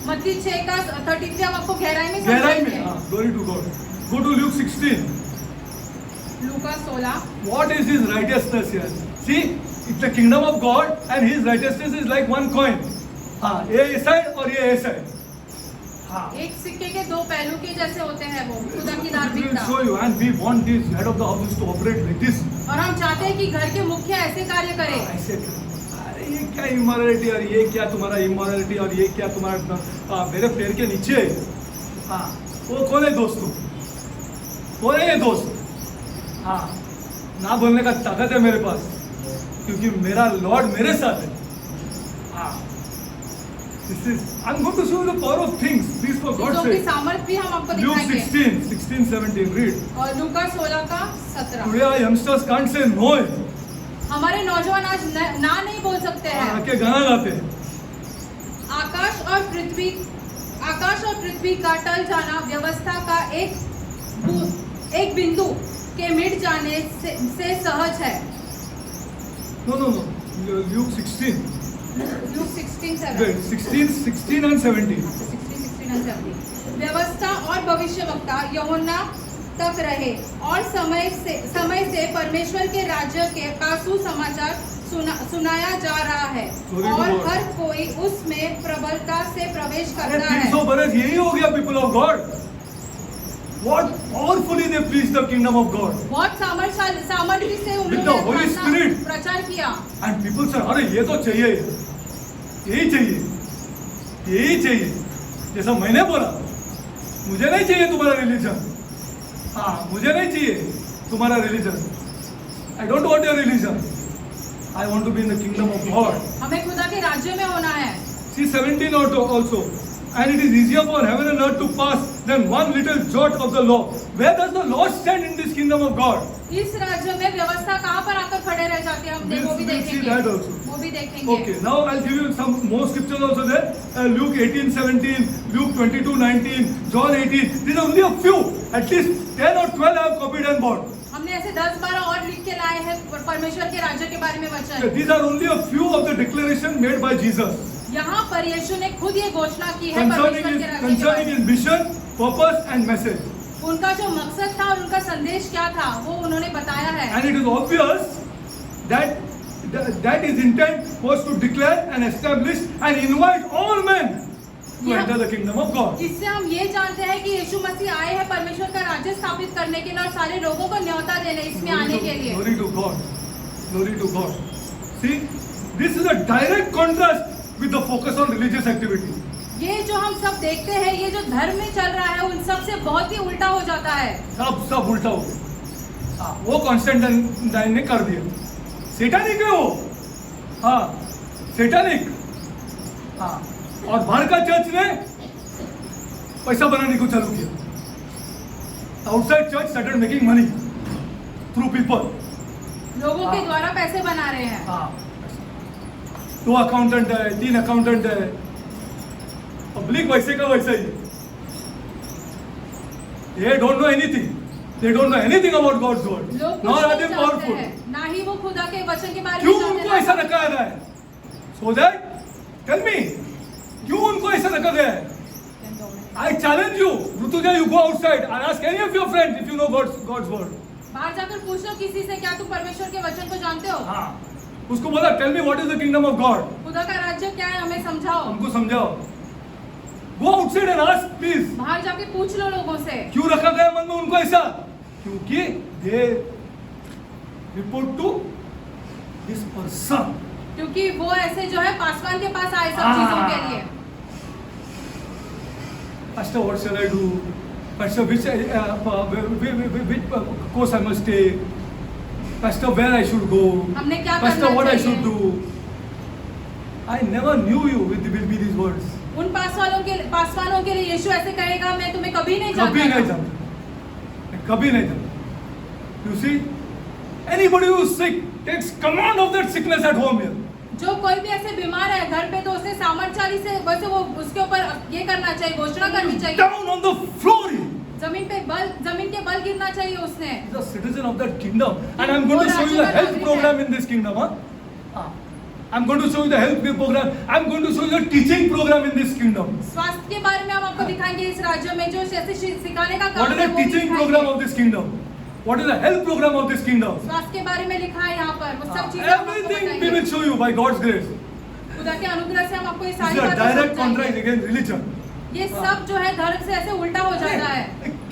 मत्ती 6 का 33 हम आपको गहराई में गहराई में, समझाएंगे। glory to God. Go to Luke 16. Luka 16 What is his righteousness here? See, it's the kingdom of God, and his righteousness is like one coin. हाँ, ये इस side और ये इस side. हाँ. एक सिक्के के दो पहलू के जैसे होते हैं वो खुदा की We will धार्मिकता। show you, and we want this head of the house to operate like this. और हम चाहते हैं कि घर के मुख्य ऐसे कार्य करे। ऐसे अरे ये क्या इमोरलिटी और ये क्या तुम्हारा इमोरलिटी और ये क्या तुम्हारा मेरे पैर के नीचे है। हाँ, वो कौन है दोस्तों? कौन है ये दोस्त? हाँ, ना बोलने का ताकत है मेरे पास, क्योंकि मेरा लॉर्ड मेरे साथ है। हाँ, this is I'm going to show you the power of things. Please for God's चीजों की sake. सामर्थ भी हम आपको Luke दिखाएंगे। 16:17 read. और लूका 16 का 17 Today our youngsters can't say no. हमारे नौजवान आज ना नहीं बोल सकते हैं। आके गाना गाते हैं। आकाश और पृथ्वी का टल जाना व्यवस्था का एक बिंदु के मिट जाने से सहज है। No. Luke 16. Look 16:7 Wait, 16 and 17. 16 and 17 व्यवस्था और भविष्यवक्ता यूहन्ना तक रहे और समय से परमेश्वर के राज्य का सुसमाचार सुनाया जा रहा है और हर कोई उसमें प्रबलता से प्रवेश करता है। 300 बरस यही हो गया people of God. What powerfully they preach the kingdom of God. बहुत सामर्थ्य से With the Holy उन्होंने Spirit. प्रचार किया। And people say, अरे ये तो चाहिए, यही चाहिए, जैसा मैंने बोला, मुझे नहीं चाहिए तुम्हारा रिलीजन। हाँ, मुझे नहीं चाहिए तुम्हारा religion. I don't want your religion. I want to be in the kingdom of God. हमें खुदा के राज्य में होना है। See 17 also. And it is easier for heaven and earth to pass than one little jot of the law. Where does the law stand in this kingdom of God? इस राज्य में व्यवस्था कहाँ पर आकर खड़े रह जाते हैं हम वो भी We'll see देखेंगे। that also. वो भी देखेंगे। Okay, now I'll give you some more scriptures also there. Luke 18:17, Luke 22:19, John 18. These are only a few. At least 10 or 12 I have copied and bought. हमने ऐसे 10-12 और लिख के लाए हैं परमेश्वर के राज्य के बारे में वचन। These are only a few of the declaration made by Jesus. यहाँ पर यीशु ने खुद ये घोषणा की है परमेश्वर के राज्य के बारे Concerning his mission, purpose and message. में। उनका जो मकसद था और उनका संदेश क्या था वो उन्होंने बताया है। And it is obvious that his intent was to declare and establish and invite all men to Yeah. enter the kingdom of God. इससे हम ये जानते हैं कि यीशु मसीह आए हैं परमेश्वर का राज्य स्थापित करने के लिए और सारे लोगों को न्योता देने इसमें आने के लिए। Glory to God. Glory to God. See, this is a direct contrast with the focus on religious activity. ये जो हम सब देखते हैं ये जो धर्म में चल रहा है उन सब से बहुत ही उल्टा हो जाता है। सब उल्टा हो गया। हाँ, वो कॉन्स्टेंटाइन ने कर दिया। सेटानिक है वो। हाँ, सेटानिक। हाँ, और बाहर का चर्च ने पैसा बनाने को चालू किया। Outside church started making money through people. लोगों के द्वारा पैसे बना रहे हैं। हाँ, 2 अकाउंटेंट है, 3 अकाउंटेंट है, पब्लिक वैसे का वैसा ही। They don't know anything. They don't know anything about God's word. लोग Nor कुछ are नहीं they जानते powerful. हैं, ना ही वो खुदा के वचन के बारे में क्यों जानते उनको हैं। ऐसा रखा गया है? So that, tell me, क्यों उनको ऐसा रखा गया है? I challenge you, Rutuja, you go outside and ask any of your friends if you know God's word. बाहर जाकर पूछ लो किसी से क्या तुम परमेश्वर के वचन को जानते हो? हाँ, उसको बोला, tell me what is the kingdom of God. खुदा का राज्य क्या है हमें समझाओ। हमको समझाओ। Go outside and ask, please. बाहर जाके पूछ लो लोगों से। क्यों रखा गया मन में उनको ऐसा? क्योंकि they report to this person. क्योंकि वो ऐसे जो है पासवान के पास आए सब चीजों के लिए। Pastor, what shall I do? Pastor, which course I must take? Pastor, where I should go? हमने क्या Pastor, करना what I चाहिए? should do? I never knew you will be these words. उन पासवानों के लिए यीशु ऐसे कहेगा मैं तुम्हें कभी नहीं कभी नहीं जानता। जानता, कभी नहीं जानता। You see, anybody who is sick takes command of that sickness at home here. जो कोई भी ऐसे बीमार है घर पे, तो उसने सामर्थ्यशाली से वैसे वो उसके ऊपर ये करना चाहिए, घोषणा करनी चाहिए, Down on the floor. जमीन के बल गिरना चाहिए उसने। He's a citizen of that kingdom, and I'm going to show you the health program in this kingdom. I'm going to show you the health program. I'm going to show you the teaching program in this kingdom. स्वास्थ्य के बारे में हम आपको दिखाएंगे इस राज्य में जो ऐसे सिखाने का काम What is the है, वो भी teaching दिखाएंगे। program of this kingdom? What is the health program of this kingdom? स्वास्थ्य के बारे में लिखा है यहाँ पर, वो सब चीजें हम आपको Everything we बताएंगे। will show you by God's grace. खुदा के अनुग्रह से हम आपको ये This सारी is a बातें direct समझाएंगे। contrast against religion. ये सब जो है धर्म से ऐसे उल्टा हो जाता है।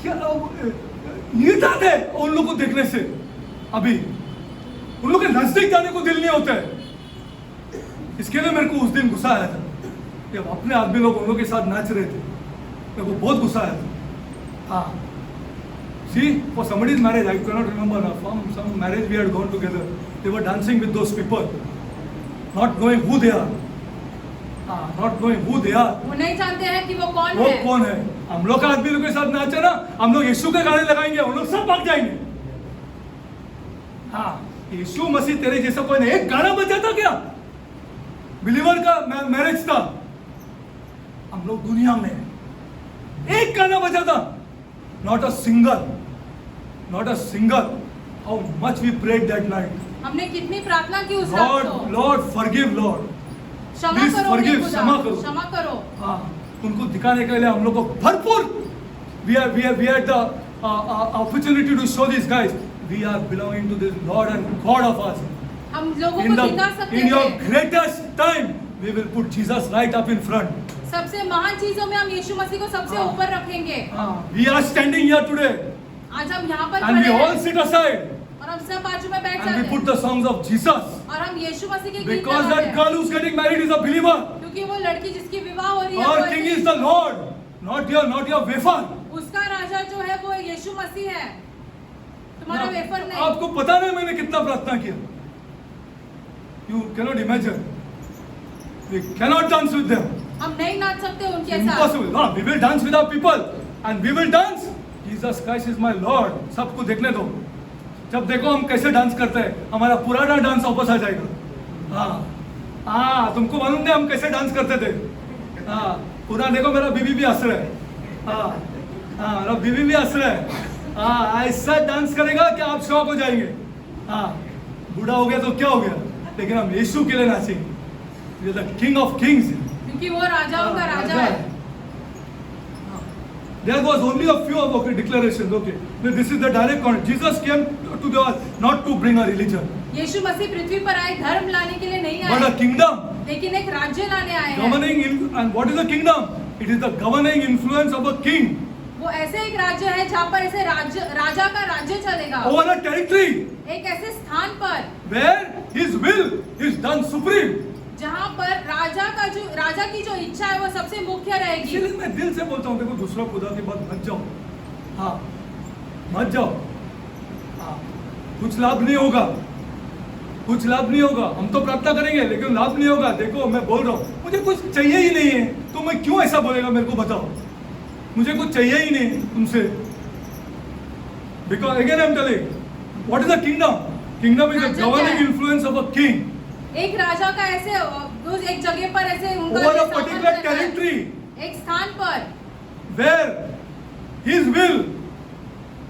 क्या ये जाते हैं उन लोगों को देखने से, अभी उन लोगों के नजदीक जाने को दिल नहीं होता है। इसके लिए मेरे को उस दिन गुस्सा आया था कि अपने आदमी लोग उन लोगों के साथ नाच रहे थे, मेरे को बहुत गुस्सा आया था। हाँ, see, for somebody's marriage, I cannot remember now, from some marriage we had gone together, they were dancing with those people, not knowing who they are. Not knowing who they are. वो नहीं जानते हैं कि वो कौन वो है। कौन है? हम लोग का आदमी लोग के साथ नाचे ना, हम लोग यीशु के गाने लगाएंगे, उन लोग सब भाग जाएंगे। हाँ, यीशु मसीह तेरे जैसा कोई नहीं। एक गाना बजा था क्या? बिलीवर का मैरिज था, हम लोग दुनिया में एक गाना बजा था, not a singer, not a singer. How much we prayed that night. हमने कितनी प्रार्थना की उस रात लॉर्ड, को। लॉर्ड फॉरगिव, लॉर्ड क्षमा Please करो forgive, खुदा, क्षमा करो। क्षमा करो। हाँ, उनको दिखाने के लिए हम लोग को भरपूर we had the opportunity to show these guys we are belonging to this Lord and God of us. हम लोगों को दिखा सकते In your हैं। greatest time we will put Jesus right up in front. सबसे महान चीजों में हम यीशु मसीह को सबसे हाँ। ऊपर रखेंगे। We are standing here today आज हम यहाँ पर and we खड़े all हैं sit aside और हम सब बाजू में बैठ and जाते we put हैं the songs of Jesus और हम यीशु मसीह के गीत because लगाते that हैं। girl who's getting married is a believer. क्योंकि वो लड़की जिसकी विवाह हो रही है Our वो king ऐसे- is the Lord, not your wafer. उसका राजा जो है वो यीशु मसीह है, तुम्हारा वेफर नहीं। आपको पता नहीं मैंने कितना प्रार्थना किया। You cannot imagine. We cannot dance with them. हम नहीं नाच सकते उनके साथ। Impossible. No, we will dance with our people and we will dance. Jesus Christ is my Lord. सबको देखने दो। जब देखो हम कैसे डांस करते हैं, हमारा पुराना डांस वापस आ जाएगा। हाँ, तुमको मालूम नहीं हम कैसे डांस करते थे। हाँ, पूरा देखो मेरा बीबी भी हंस रहा है। हाँ, मेरा बीबी भी हंस रहा है। हाँ, ऐसा डांस करेगा कि आप शौक हो जाएंगे। हाँ, बूढ़ा हो गया तो क्या हो गया, लेकिन हम यीशु के लिए नाचेंगे। He is the King of Kings. क्योंकि वो राजाओं का राजा है। There was only a few of declarations. Okay, this is the direct context. Jesus came to the earth not to bring a religion, यीशु मसीह पृथ्वी पर आए धर्म लाने के लिए नहीं but आए, a kingdom. लेकिन एक राज्य लाने आए हैं। And what is the kingdom? It is the governing influence of a king वो ऐसे एक राज्य है जहाँ पर ऐसे राजा का राज्य चलेगा, over a territory एक ऐसे स्थान पर where his will is done supreme. जहाँ पर राजा की जो इच्छा है वो सबसे मुख्य रहेगी। इसलिए मैं दिल से बोलता हूँ, देखो दूसरा खुदा की बात मत जाओ। हाँ, मत जाओ। हाँ, कुछ लाभ नहीं होगा, कुछ लाभ नहीं होगा। हम तो प्रार्थना करेंगे लेकिन लाभ नहीं होगा। देखो मैं बोल रहा हूँ, मुझे कुछ चाहिए ही नहीं है, तो मैं क्यों ऐसा बोलेगा? मेरे को बताओ, मुझे कुछ चाहिए ही नहीं तुमसे। Because again I'm telling, what is the kingdom? Kingdom is the राजा क्या governing है? influence of a king एक राजा का ऐसे उस एक जगह पर ऐसे उनका over a जो particular सामर्थ्य है, territory एक स्थान पर where his will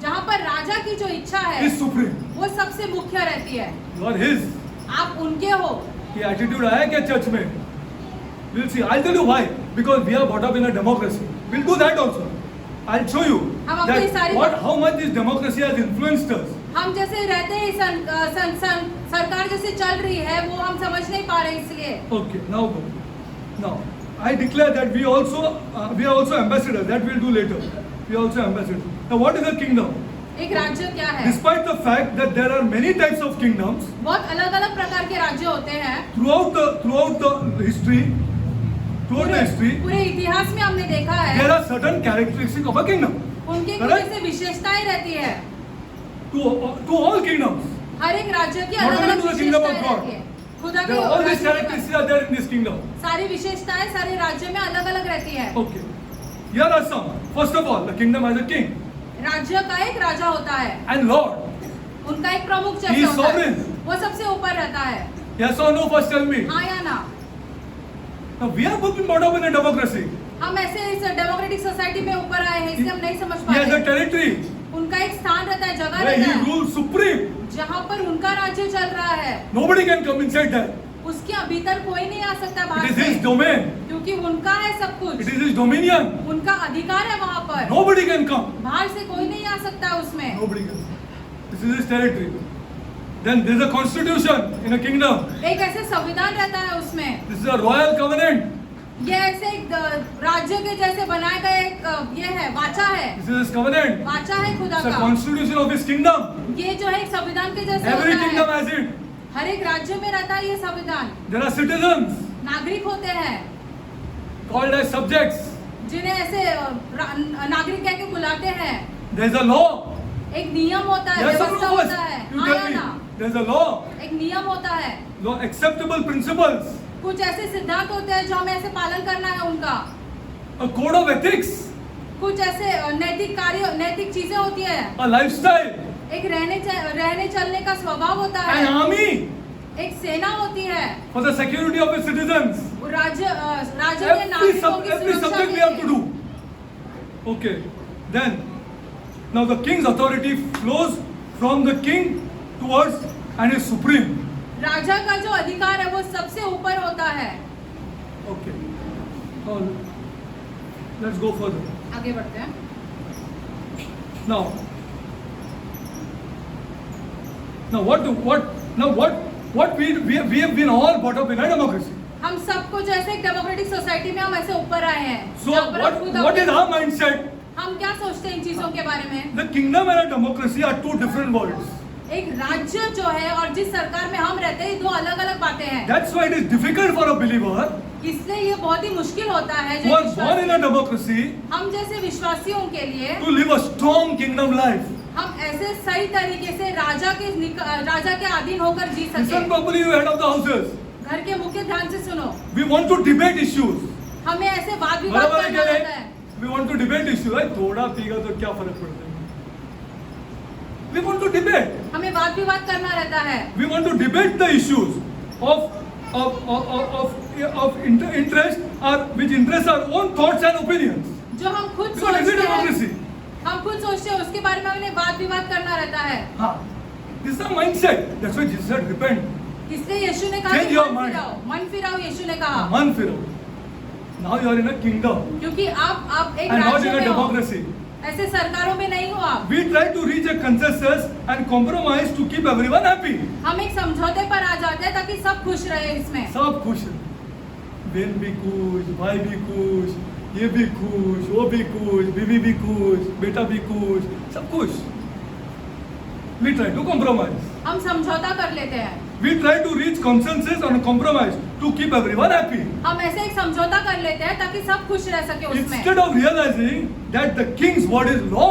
जहाँ पर राजा की जो इच्छा है is supreme. वो सबसे मुख्य रहती है। You are his. आप उनके हो। ये एटीट्यूड आया क्या चर्च में? We'll see. I'll tell you why. Because we are brought up in a democracy. We'll do that also. I'll show you हम आपको ये that सारी how much this democracy has influenced us. हम जैसे रहते हैं सरकार जैसे चल रही है वो हम समझ नहीं पा रहे इसलिए। Okay, now go. Now, I declare that we are also ambassadors. That we'll do later. We are also ambassadors. Now, what is a kingdom? एक राज्य क्या है? Despite the fact that there are many types of kingdoms बहुत अलग अलग प्रकार के राज्य होते हैं। throughout the history, पूरे इतिहास में हमने देखा है there are certain characteristics of a kingdom. उनके कुछ Correct? ऐसे विशेषताएं रहती है। To all kingdoms. हर एक राज्य की Not अलग only अलग to the kingdom of विशेषताएं God. रहती है। खुदा There are all these राज्य की characteristics are there in this kingdom. सारी विशेषताएं सारे राज्य में अलग अलग रहती है। Okay. Here are some. First of all, the kingdom has a king राज्य का एक राजा होता है, and Lord. उनका एक प्रमुख He जैसे is होता है, sovereign. वो सबसे ऊपर रहता है। Yes or no? First tell me. हाँ या ना? Now we are been brought up in a democracy. हम ऐसे इस डेमोक्रेटिक सोसाइटी में ऊपर आए हैं, इसलिए हम नहीं समझ He has पा a रहे। territory उनका एक स्थान रहता है, जगह where रहता he है, rules supreme. जहाँ पर उनका राज्य चल रहा है। Nobody can come inside that. उसके भीतर कोई नहीं आ सकता It बाहर is से, his domain. क्योंकि उनका है सब It कुछ, is his dominion. उनका अधिकार है वहाँ पर। Nobody can come. बाहर से कोई नहीं आ सकता उसमें। Nobody can. This is his territory. Then there is a constitution in a kingdom. एक ऐसे संविधान रहता है उसमें। This is a royal covenant. ये ऐसे एक राज्य के जैसे बनाए गए एक ये है, वाचा है, This is his covenant. वाचा है खुदा It's a का। constitution of his kingdom. ये जो है एक संविधान के जैसे Every होता kingdom है। has it. हर एक राज्य में रहता है ये संविधान। There are citizens नागरिक होते हैं, called as subjects. जिन्हें ऐसे नागरिक कह के बुलाते हैं। There is a law. एक नियम होता है, Yes or व्यवस्था no? होता है। You हाँ tell या me. ना? There is a law. एक नियम होता है, Law acceptable principles. कुछ ऐसे सिद्धांत होते हैं जो हमें ऐसे पालन करना है उनका। A code of ethics. कुछ ऐसे नैतिक चीजें होती है। A lifestyle. एक रहने चलने का स्वभाव होता An है। army एक सेना होती है। for the security of its citizens. राज्य के Every नागरिकों की every सुरक्षा subject के we have लिए। to do. Okay. Then, now the king's authority flows from the king towards and is supreme. राजा का जो अधिकार है वो सबसे ऊपर होता है। Okay. Now, let's go further. आगे बढ़ते हैं। What we have been all brought up in a democracy. हम सब कुछ ऐसे एक डेमोक्रेटिक सोसाइटी में हम ऐसे ऊपर आए हैं। So जहाँ पर हम खुद what is अपने- our mindset? हम क्या सोचते हैं इन चीजों के बारे में? The kingdom and a democracy are two different worlds. एक राज्य जो है और जिस सरकार में हम रहते हैं, ये दो अलग अलग बातें हैं। That's why it is difficult for a believer इसलिए ये बहुत ही मुश्किल होता है who जो are born in a democracy हम जैसे विश्वासियों के लिए to live a strong kingdom life. हम ऐसे सही तरीके से राजा के अधीन होकर जी Listen सके। properly, you head of the houses. घर के मुख्य ध्यान से सुनो, We want to debate issues. हमें ऐसे वाद विवाद बराबर है करना क्या रहता है। We want to debate issues. भाई थोड़ा पीगा तो क्या फर्क पड़ता है? We want to debate. हमें वाद विवाद करना रहता है। We want to debate the issues of interest or which interest our own thoughts and opinions. जो हम खुद Because it's a सोचते democracy. हैं, हम खुद सोचते हैं उसके बारे में हमें वाद विवाद करना रहता है। हाँ. This is the mindset. That's why Jesus said, repent. इसलिए यीशु ने कहा Change कि your मन mind. फिराओ, मन फिराओ। यीशु ने कहा Man फिरो. Now you are in a kingdom क्योंकि आप एक and not राज्य in a में हो, democracy. ऐसे सरकारों में नहीं हो आप। We try to reach a consensus and compromise to keep everyone happy. हम एक समझौते पर आ जाते हैं ताकि सब खुश रहे इसमें। सब खुश हैं. बहन भी खुश, भाई भी खुश, ये भी खुश, वो भी खुश, बीवी भी खुश, बेटा भी खुश, सब खुश. We try to compromise. हम समझौता कर लेते हैं। We try to reach consensus and compromise to keep everyone happy. हम ऐसे एक समझौता कर लेते हैं ताकि सब खुश रह सके उसमें। Instead of realizing that the king's word is law.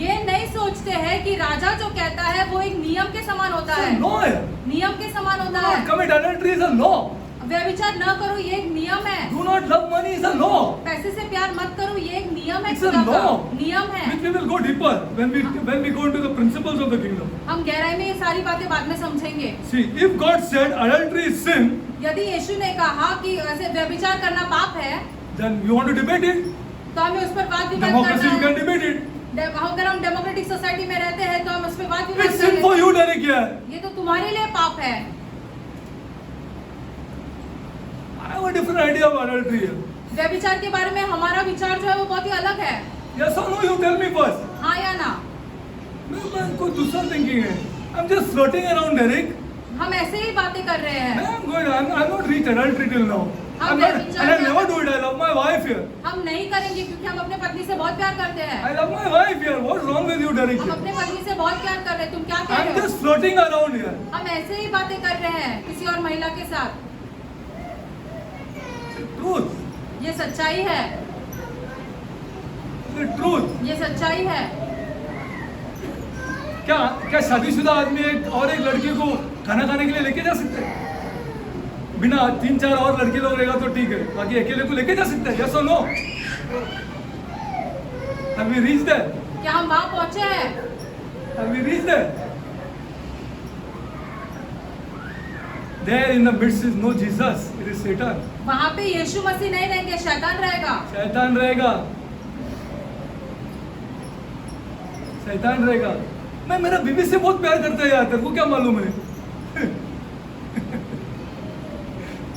ये नहीं सोचते हैं कि राजा जो कहता है वो एक नियम के समान होता It's है। a law. नियम के समान Do होता not है। commit adultery is a law. व्यभिचार न करो, ये एक नियम है। Do not love money is a law. पैसे से प्यार मत करो, ये एक नियम है। It's a खुदा का law. नियम है। Which we will go deeper when we go into the principles of the kingdom. हम गहराई में ये सारी बातें बाद में समझेंगे। See, if God said adultery is sin, यदि यीशु ने कहा कि ऐसे व्यभिचार करना पाप है, then you want to debate it. तो हमें उस पर वाद विवाद Democracy, you करना can है। debate it. अगर हम डेमोक्रेटिक सोसाइटी में रहते हैं तो हम उस पर वाद विवाद It's sin for करेंगे। you, Derek. Yeah. ये तो तुम्हारे लिए पाप है। I have a different idea of adultery here. व्यभिचार के बारे में हमारा विचार जो है वो बहुत ही अलग है। Yes or no? You tell me first. हाँ या ना? मैं कोई दूसरा thinking है. I'm just flirting around, Derek. हम ऐसे ही बातें कर रहे हैं। I'm good. I'm not reached adultery till now. हम I'm not, व्यभिचार and I नहीं never करते। do it. I love my wife here. हम नहीं करेंगे क्योंकि हम अपने पत्नी से बहुत प्यार करते हैं। I love my wife here. What's wrong with you, Derek? हम अपने पत्नी से बहुत प्यार कर रहे हैं। तुम क्या कह I'm रहे हो? just flirting around here. हम ऐसे ही बातें कर रहे हैं किसी और महिला के साथ। The truth. ये सच्चाई है। The truth. ये सच्चाई है। क्या शादीशुदा आदमी एक लड़की को खाना खाने के लिए लेके जा सकते हैं? बिना 3-4 और लड़के लोग रहेगा तो ठीक है, बाकी अकेले को लेके जा सकते हैं? Yes or no? Have we reached there? क्या हम वहाँ पहुँचे हैं? Have we reached there? There in the midst is no Jesus, it is Satan. वहाँ पे यीशु मसीह नहीं रहेंगे, शैतान रहेगा। शैतान रहेगा, शैतान रहेगा। मैं मेरा बीवी से बहुत प्यार करता है यार, तेरे को क्या मालूम है?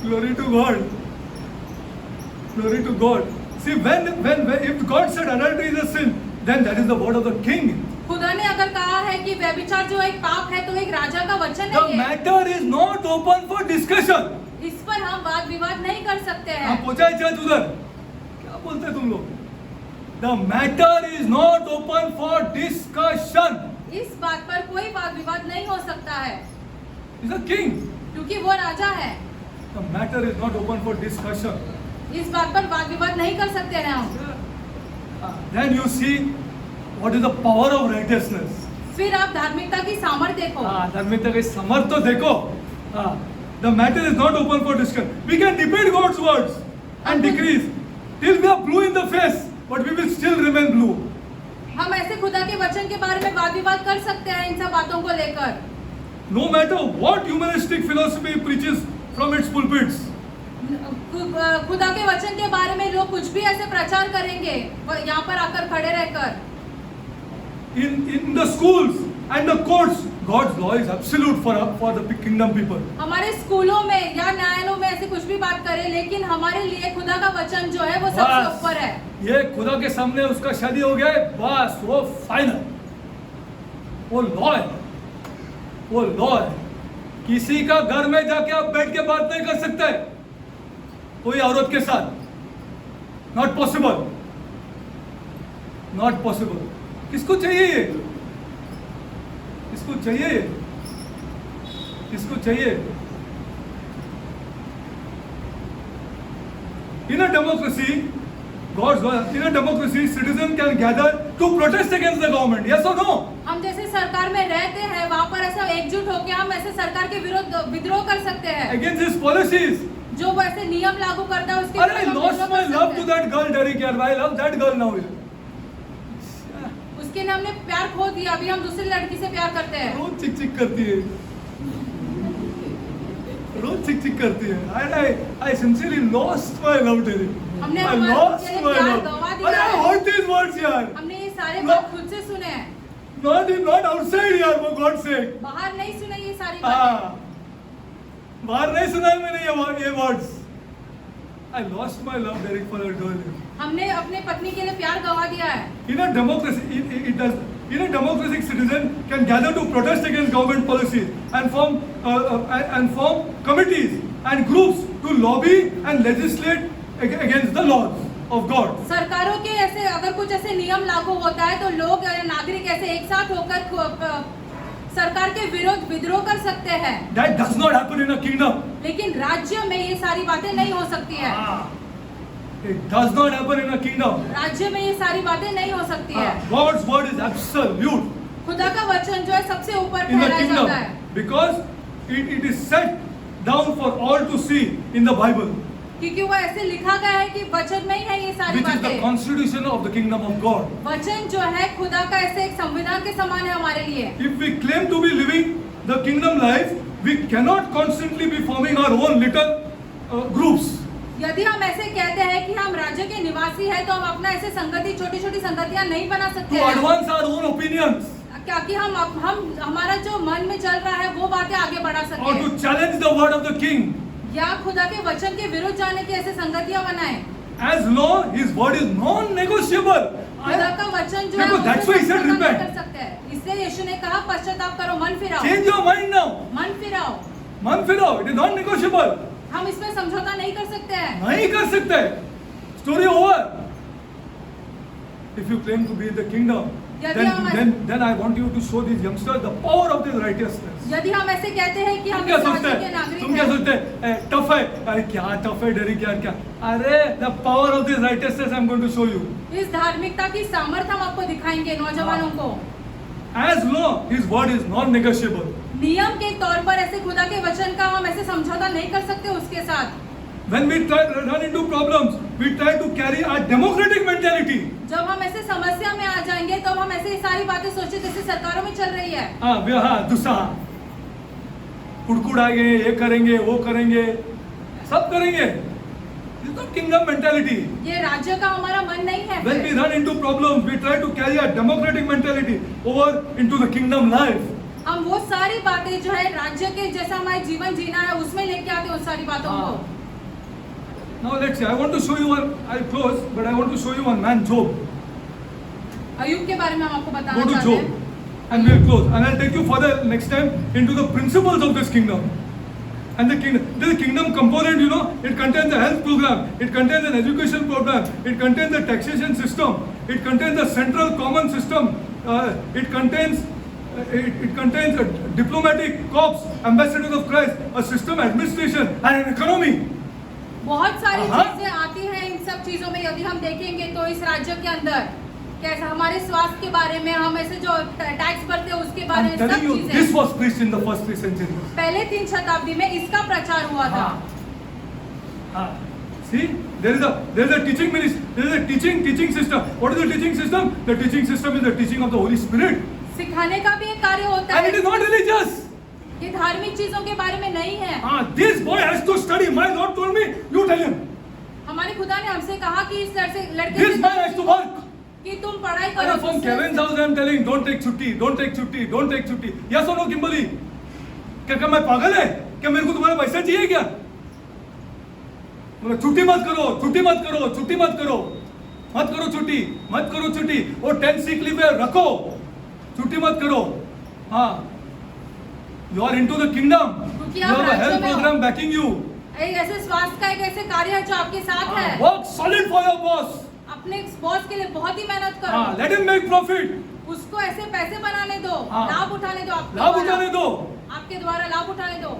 Glory to God. Glory to God. See, when if God said adultery is a sin, then that is the word of the king. खुदा ने अगर कहा है कि व्यभिचार जो एक पाप है, तो एक राजा का वचन The नहीं है। matter is not open for discussion. इस पर हम वाद विवाद नहीं कर सकते हाँ, हैं। पहुंचा है चर्च उधर? क्या बोलते हैं तुम लोग? The matter is not open for discussion. इस बात पर कोई वाद विवाद नहीं हो सकता है, He's a king. क्योंकि वो राजा है। The matter is not open for discussion. इस बात पर वाद विवाद नहीं कर सकते हैं हम। Then you see what is the power of righteousness. फिर आप धार्मिकता की सामर्थ्य देखो। धार्मिकता के समर्थ तो देखो। The matter is not open for discussion. We can debate God's words and decrees till we are blue in the face, but we will still remain blue. हम ऐसे खुदा के वचन के बारे में वाद विवाद कर सकते हैं इन सब बातों को लेकर। No matter what humanistic philosophy preaches from its pulpits. खुदा के वचन के बारे में लोग कुछ भी ऐसे प्रचार करेंगे, यहाँ पर आकर खड़े रहकर। In the schools and the courts, God's law is absolute for the kingdom people. हमारे स्कूलों में या न्यायालयों में ऐसे कुछ भी बात करें, लेकिन हमारे लिए खुदा का वचन जो है वो सबसे ऊपर है। ये खुदा के सामने उसका शादी हो गया है, बस वो फाइनल, वो लॉ है, वो लॉ है। किसी का घर में जाके आप बैठ के बात नहीं कर सकते कोई औरत के साथ, नॉट पॉसिबल, नॉट पॉसिबल। किसको चाहिए ये? किसको चाहिए ये? किसको चाहिए? In a democracy, God's word, in a democracy, citizen can gather to protest against the government. Yes or no? हम जैसे सरकार में रहते हैं, वहाँ पर ऐसा एकजुट होकर हम ऐसे सरकार के विरोध विद्रोह कर सकते हैं। Against his policies. जो वो ऐसे नियम लागू करता है उसके अरे I lost my love to that girl, Derek यार, I love that girl now. उसके लिए हमने प्यार खो दिया, अभी हम दूसरी लड़की से प्यार करते हैं। रोज चिक चिक करती है, रोज चिक चिक करती है। I sincerely lost my love, Derek. हमने I हमारे lost लिए my प्यार love. गवा दिया अरे I है। heard these words यार. हमने ये सारे बात खुद से सुने हैं, Not outside यार, for God's sake. बाहर नहीं सुने ये सारी बातें। हाँ, बाहर नहीं सुना है मैंने ये words. I lost my love, Derek, for a girl. हमने अपने पत्नी के लिए प्यार गवा दिया है। In a democracy, in a democratic citizen can gather to protest against government policies and form committees and groups to lobby and legislate against the laws of God. सरकारों के ऐसे अगर कुछ ऐसे नियम लागू होता है तो लोग नागरिक ऐसे एक साथ होकर सरकार के विरोध विद्रोह कर सकते हैं। That does not happen in a kingdom. लेकिन राज्य में ये सारी बातें नहीं हो सकती है। It does not happen in a kingdom. राज्य में ये सारी बातें नहीं हो सकती है। God's word is absolute खुदा का वचन जो है सबसे ऊपर in the ठहराया kingdom जाता है, because it is set down for all to see in the Bible, क्योंकि वो ऐसे लिखा गया है कि वचन में ही है ये सारी which is the बातें। constitution of the kingdom of God. वचन जो है खुदा का ऐसे एक संविधान के समान है हमारे लिए। If we claim to be living the kingdom life, we cannot constantly be forming our own little groups. यदि हम ऐसे कहते हैं कि हम राज्य के निवासी हैं, तो हम अपना ऐसे संगति छोटी छोटी संगतियां नहीं बना सकते To हैं, advance our own opinions क्योंकि हम हमारा जो मन में चल रहा है वो बातें आगे बढ़ा or सके, to challenge the word of the king. या खुदा के वचन के विरुद्ध जाने की ऐसे संगतियां बनाएं। As law, his word is non-negotiable. खुदा का वचन जो है देखो, that's why he said उसमें समझौता नहीं repent. कर सकते हैं। इसलिए यीशु ने कहा पश्चाताप करो, मन फिराओ, Change your mind now. मन फिराओ। मन फिरो, it is non-negotiable. हम इसमें समझौता नहीं कर सकते हैं। नहीं कर सकते। Story over. If you claim to be the kingdom, then I want you to show these youngsters the power of this righteousness. यदि हम ऐसे कहते हैं कि हम तुम क्या इस सोचते राज्य के हैं? नागरिक तुम क्या हैं, सोचते हैं? टफ है? अरे क्या टफ है डेरिक यार, क्या? अरे the power of this righteousness I am going to show you. इस धार्मिकता की सामर्थ्य हम आपको दिखाएंगे नौजवानों को। As law, his word is non-negotiable. नियम के तौर पर ऐसे खुदा के वचन का हम ऐसे समझौता नहीं कर सकते उसके साथ। When we run into problems, we try to carry our democratic mentality. जब हम ऐसे समस्या में आ जाएंगे तो हम ऐसे सारी बातें सोचे जैसे सरकारों में चल रही है। दूसरा कुड़कुड़ाएंगे, ये करेंगे, वो करेंगे, सब करेंगे. This is not kingdom mentality. ये राज्य का हमारा मन नहीं है When we फिर। run into problems, we try to carry a democratic mentality over into the kingdom life. हम वो सारी बातें जो है राज्य के जैसा हमारे जीवन जीना है उसमें लेके आते हैं उन सारी बातों को। Now let's see. I want to show you one. I'll close, but I want to show you one man, Job. अय्यूब के बारे में हम आपको Go बताना to चाहते Job, हैं। and we'll close. And I'll take you further next time into the principles of this kingdom. And the kingdom component, you know, it contains a health program, it contains an education program, it contains a taxation system, it contains a central common system, it contains a diplomatic corps, ambassadors of Christ, a system administration, and an economy. बहुत सारी हाँ। चीजें आती हैं इन सब चीजों में। यदि हम देखेंगे तो इस राज्य के अंदर कैसा हमारे स्वास्थ्य के बारे में, हम ऐसे जो टैक्स भरते हैं उसके बारे I'm में telling सब you, this चीजें was preached in the first 3 centuries. पहले 3 शताब्दी में इसका प्रचार हुआ था। See, there is a teaching ministry, there is a teaching system. What is the teaching system? The teaching system is the teaching of the Holy Spirit, सिखाने का भी एक कार्य होता and it है। is not religious. ये धार्मिक चीजों के बारे में नहीं है। This boy has to study. My Lord told me, you tell him. हमारे खुदा ने हमसे कहा कि इस लड़के This से man has to work. कि तुम पढ़ाई And करो। from Kevin's house, I am telling, don't take chutti, don't take chutti, don't take chutti. Yes or no, Kimberly? क्या मैं पागल है? क्या मेरे को तुम्हारा पैसा चाहिए क्या? बोला छुट्टी मत करो, छुट्टी मत करो, छुट्टी मत करो, मत करो छुट्टी, मत करो छुट्टी। वो 10 sick leave रखो, छुट्टी मत करो। हाँ, you are into the kingdom. क्योंकि You आप have a राज्य health में हो। program backing you. एक ऐसे स्वास्थ्य का एक ऐसे कार्य है जो आपके साथ है। Work solid for your boss. अपने बॉस के लिए बहुत ही मेहनत हाँ, करो। let him make profit. उसको ऐसे पैसे बनाने दो, हाँ। लाभ उठाने दो, आपके लाभ द्वारा। उठाने दो। आपके द्वारा लाभ उठाने दो।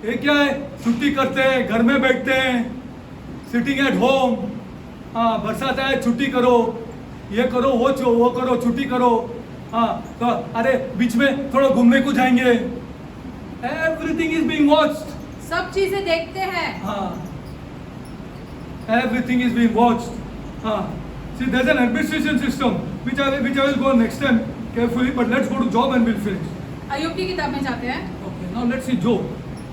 ये क्या है? छुट्टी करते हैं, घर में बैठते हैं, सिटिंग एट होम। हाँ, बरसात आए छुट्टी करो, ये करो, वो करो, छुट्टी करो। हाँ, तो अरे बीच में थोड़ा घूमने को जाएंगे। Everything is being watched. सब चीजें देखते हैं। हाँ, everything is being watched. See, there's an administration system which I will go next time carefully. But let's go to Job and we'll finish. अय्यूब की किताब में जाते हैं। Okay, now let's see Job.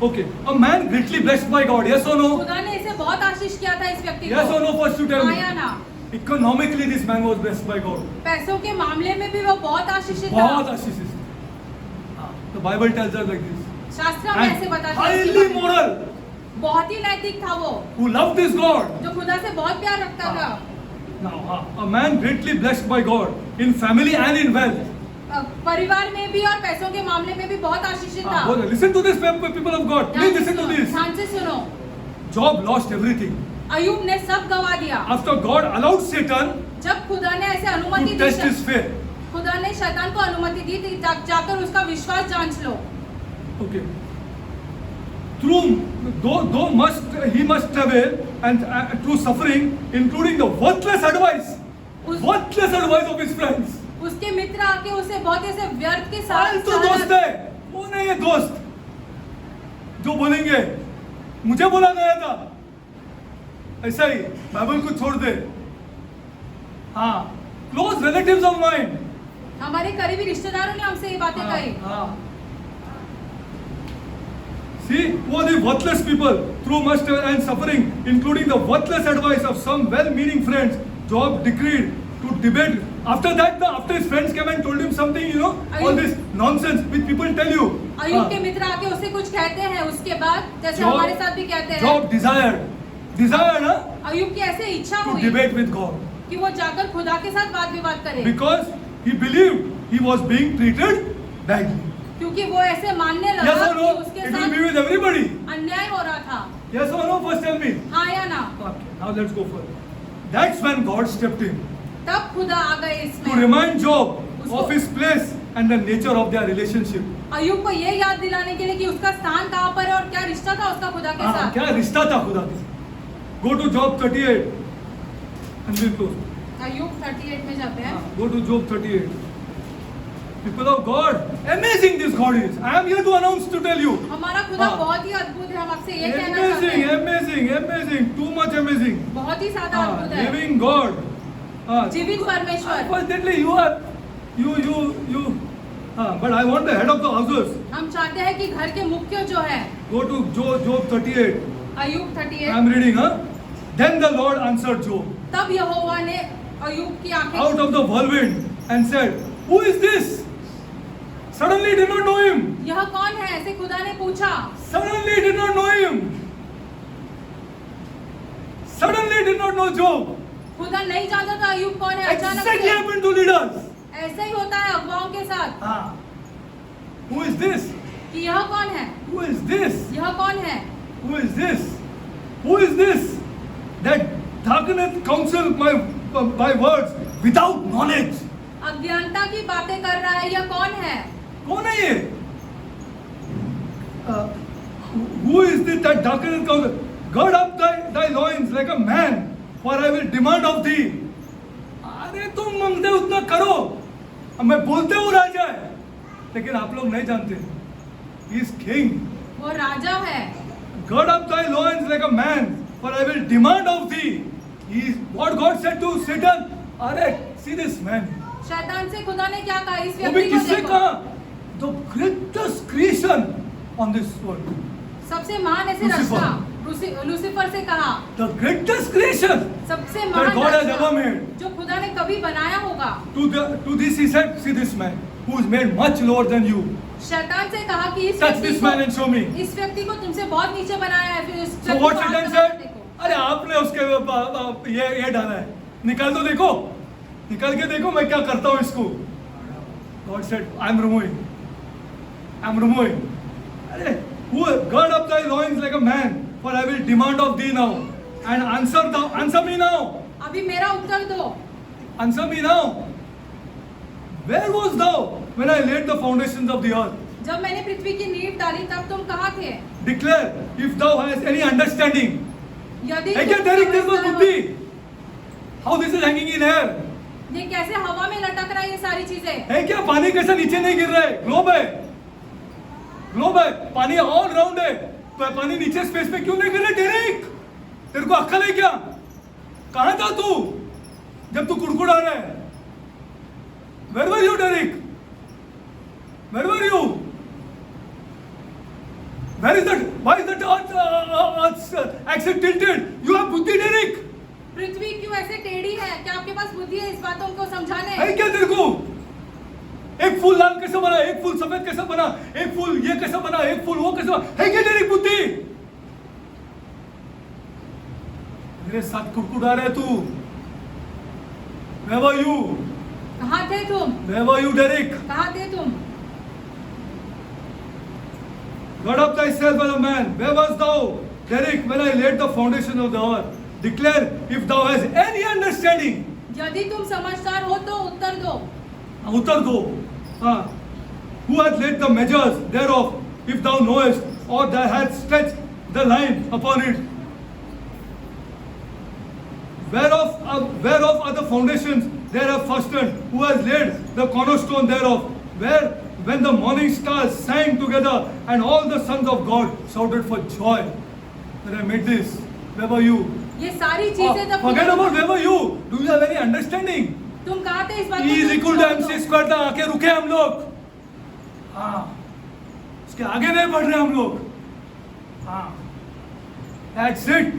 Okay, a man greatly blessed by God. Yes or no? खुदा ने इसे बहुत आशीष किया था इस व्यक्ति को। Yes or no? First you tell हाँ me. या ना? Economically, this man was blessed by God. पैसों के मामले में भी वो बहुत आशीषित बहुत था। आशीष है। The Bible tells us like this. शास्त्र में ऐसे And बताते हैं इसके highly बारे में। moral, बहुत ही नैतिक था वो, who loved this God. जो खुदा से बहुत प्यार रखता था। Now, a man greatly blessed by God in family and in wealth. परिवार में भी और पैसों के मामले में भी बहुत आशीषित था। Listen to this, people of God. Please listen to this. ध्यान से सुनो। Job lost everything. अय्यूब ने सब गवा दिया। After God allowed Satan जब खुदा ने ऐसे to अनुमति दी, test his faith. खुदा ने शैतान को अनुमति दी थी जाकर उसका विश्वास जांच लो। Okay. Though he must travail and through suffering, including the worthless advice of his friends. उसके मित्र आके उसे बहुत ऐसे व्यर्थ के साथ फालतू दोस्त है, वो नहीं है दोस्त जो बोलेंगे मुझे बोला गया था, ऐसा ही बाइबल को छोड़ दे। हाँ, क्लोज रिलेटिव्स ऑफ माइंड। हमारे करीबी रिश्तेदारों ने हमसे ये बातें कही। See, who are the worthless people through much travail and suffering, including the worthless advice of some well-meaning friends. Job decreed to debate. After that, after his friends came and told him something, you know, all this nonsense which people tell you. अय्यूब के मित्र आके उसे कुछ कहते हैं, उसके बाद जैसे हमारे साथ भी कहते हैं। Job desired, ना? अय्यूब की ऐसे इच्छा To हुई debate with God. कि वो जाकर खुदा के साथ वाद विवाद करे, Because he believed he was being treated badly. क्योंकि वो ऐसे मानने लगा Yes or कि no? उसके It will साथ be with everybody. अन्याय हो रहा था। Yes or no? First tell me. हाँ या ना? Okay, now let's go further. That's when God stepped in तब खुदा आ गए to इसमें। remind Job of his place and the nature of their relationship. अय्यूब को ये याद दिलाने के लिए कि उसका स्थान कहाँ पर है और क्या रिश्ता था उसका खुदा के साथ। क्या रिश्ता था खुदा के साथ? Go to Job 38 and we'll close. अय्यूब 38 में जाते हैं। Go to Job 38. People of God, amazing this God is. I am here to announce to tell you. हमारा खुदा हाँ। बहुत ही अद्भुत है, हम आपसे ये कहना चाहते हैं। Amazing, too much amazing. बहुत ही ज्यादा अद्भुत है। Living God. जीवित परमेश्वर। Unfortunately, but I want the head of the houses. हम चाहते हैं कि घर के मुख्य जो है, Go to Job 38. Ayyub 38, I'm reading, huh? Then the Lord answered Job तब यहोवा ने अय्यूब की आंखें out of the whirlwind and said, Who is this? Suddenly did not know him. यह कौन है, ऐसे खुदा ने पूछा। Suddenly did not know him. Suddenly did not know Job. खुदा नहीं जानता था अय्यूब कौन है, अचानक Exactly से। happened to leaders. ऐसा ही होता है अगुवाओं के साथ Who is this? कि यह कौन है, Who is this? यह कौन है, Who is this? Who is this? That darkeneth counsel by words without knowledge. अज्ञानता की बातें कर रहा है, यह कौन है? कौन है ये? Who is this that darkeneth counsel? Gird up thy loins like a man, for I will demand of thee. अरे तुम मांगते उतना करो, अब मैं बोलते हूँ राजा है, लेकिन आप लोग नहीं जानते, he is king. वो राजा है। Gird up thy loins like a man, for I will demand of thee. He is what God said to Satan. अरे see this man. शैतान से खुदा ने क्या कहा, इस वो भी व्यक्ति को किससे देखो। कहा? The greatest creation on this world. सबसे महान ऐसे Lucifer. रचना लूसीफर से कहा, The greatest creation सबसे that महान God has Rachna ever made. जो खुदा ने कभी बनाया होगा। To this he said, see this man, who is made much lower than you. शैतान से कहा कि इस Touch व्यक्ति this man and show me. इस व्यक्ति को तुमसे बहुत नीचे बनाया है, फिर इस So व्यक्ति what को Satan हाथ said? लगाकर देखो। अरे आपने उसके ये डाला है, निकाल दो देखो, निकाल के देखो मैं क्या करता हूँ इसको. God said, I'm removing. अरे who gird up thy loins like a man, for I will demand of thee now, and answer me now. अभी मेरा उत्तर दो। Answer me now. Where was thou when I laid the foundations of the earth? जब मैंने पृथ्वी की नींव डाली तब तुम कहाँ थे? Declare if thou hast any understanding. यदि है क्या तुम तेरी तेरे को समझदार हो- बुद्धि? How this is hanging in air? ये कैसे हवा में लटक रहा है ये सारी चीजें? है क्या पानी कैसे नीचे नहीं गिर रहा है? ग्लोब है, ग्लोब है, पानी ऑल राउंड है, पानी नीचे स्पेस पे क्यों नहीं गिर रहा? डेरिक, तेरे को अक्ल है क्या? कहाँ था तू जब तू कुड़कुड़ा रहा है? Where were you, Derek? Where were you? Where is that? Why is that axis tilted? You have buddhi, Derek. पृथ्वी क्यों ऐसे टेढ़ी है? क्या आपके पास बुद्धि है इस बातों को समझाने? है क्या तेरे को? एक फूल लाल कैसे बना, एक फूल सफेद कैसे बना, एक फूल ये कैसे बना, एक फूल वो कैसे बना? है क्या तेरी बुद्धि? मेरे साथ कुड़कुड़ा रहे तू. Where were you? कहाँ थे तुम? Where were you, Derek? कहाँ थे तुम? Gird up thyself as a man. Where was thou, Derek, when I laid the foundation of the earth? Declare if thou hast any understanding. यदि तुम समझदार हो तो उत्तर दो। उत्तर दो. Who hath laid the measures thereof, if thou knowest, or thou hast stretched the line upon it? Whereof are the foundations thereof fastened? Who has laid the cornerstone thereof? Where, when the morning stars sang together, and all the sons of God shouted for joy that I made this? Where were you? ये सारी चीजें जब Forget about where were you? Do you have any understanding? तुम कहाँ थे इस बात E is को equal to छोड़ MC दो। स्क्वायर तक आके रुके हम लोग. हाँ, उसके आगे नहीं बढ़ रहे हम लोग. हाँ, that's it.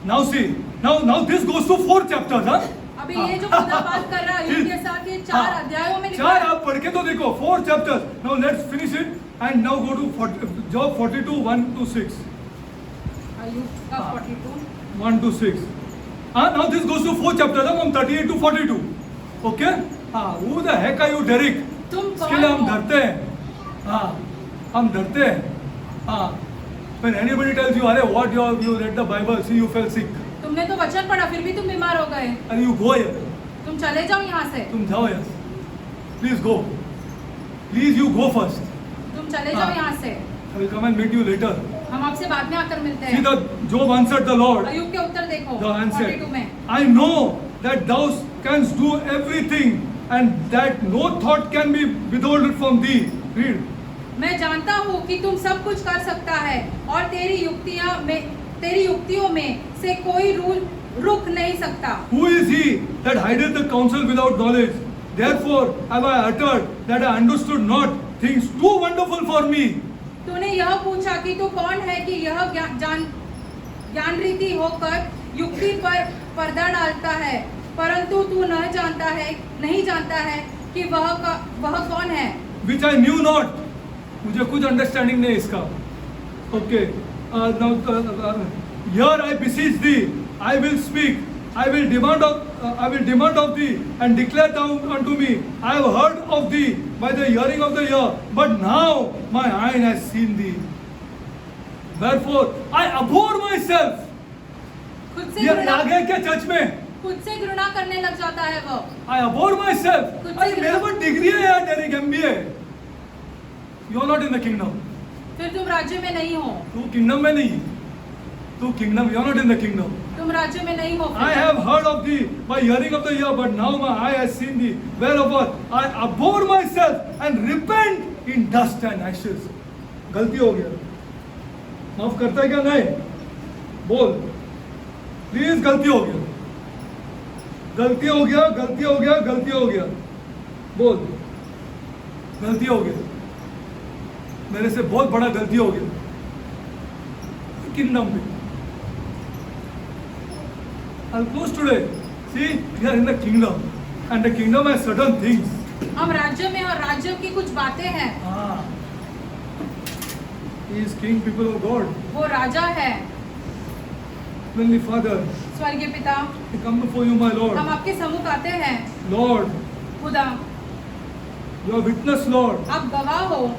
Now see, now this goes to 4 chapters, huh? अभी ये जो खुदा बात कर रहा है इनके साथ ये 4 अध्यायों में लिखा 4 है। आप पढ़ के तो देखो, 4 chapters. Now let's finish it and now go to Job 42 1 to 6. अय्यूब का 42 1 to 6. Now this goes to 4 chapters, from 38 to 42. Okay? Who the heck are you, Derek? तुम इसके लिए हम कौन हो? डरते हैं. हम डरते हैं. When anybody tells you, अरे what you read the Bible, see you fell sick, तुमने तो वचन पढ़ा फिर भी तुम बीमार हो गए। and you go here. तुम चले जाओ यहाँ से। तुम जाओ यहाँ. Please go. Please you go first. तुम चले जाओ हाँ. यहाँ से। I will come and meet you later. हम आपसे बाद में आकर मिलते See हैं। the Job answered the Lord. अय्यूब के उत्तर देखो The answer. 42 में। I know that thou canst do everything, and that no thought can be withheld from thee. Read. मैं जानता हूँ कि तुम सब कुछ कर सकता है और तेरी युक्तियों में से कोई रुक नहीं सकता। Who is he that hideth the counsel without knowledge? Therefore have I uttered that I understood not things too wonderful for me. तूने यह पूछा कि तू कौन है कि यह ज्ञान रीति होकर युक्ति पर पर्दा डालता है, परंतु तू नहीं जानता है कि वह कौन है, Which I knew not. मुझे कुछ अंडरस्टैंडिंग नहीं इसका. Okay. Now here I beseech thee, I will speak. I will demand of thee and declare down unto me. I have heard of thee by the hearing of the ear, but now my eye has seen thee. Wherefore I abhor myself. खुद से ये घृणा आ गया क्या church में? खुद से घृणा करने लग जाता है वो. I abhor myself. खुद से अरे घृणा- मेरे पास डिग्री है यार, Derek MBA. You are not in the kingdom. फिर तुम राज्य में नहीं हो. तू किंगडम में नहीं. तू kingdom, you are not in the kingdom. तुम राज्य में नहीं हो. I have heard of thee by hearing of the ear, but now my eye has seen thee. Whereover I abhor myself and repent in dust and ashes. गलती हो गया. माफ करता है क्या? नहीं. बोल. प्लीज गलती हो गया. गलती हो गया, गलती हो गया, गलती हो गया. बोल. गलती हो गया. मेरे से बहुत बड़ा गलती हो गया. किंगडम में. I'll close today. See, we are in the kingdom, and the kingdom has certain things. हम राज्य में और राज्य की कुछ बातें हैं. Ah, He is King, people of God. वो राजा है. Heavenly Father, स्वर्गीय पिता, I come before you, my हम Lord. आपके सम्मुख आते हैं. Lord, खुदा, you are witness, Lord, आप गवाह हो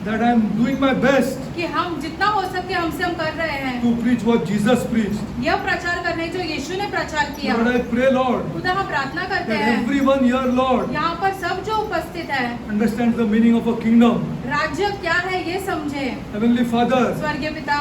that I am doing my best कि हम जितना हो सके हमसे हम कर रहे हैं. to preach what Jesus preached. यह प्रचार करने जो यीशु ने प्रचार किया. Lord, I pray, Lord, खुदा, हम प्रार्थना करते that हैं everyone here, Lord, यहाँ पर सब जो उपस्थित है understands the meaning of a kingdom. राज्य क्या है ये समझे. Heavenly Father, स्वर्गीय पिता,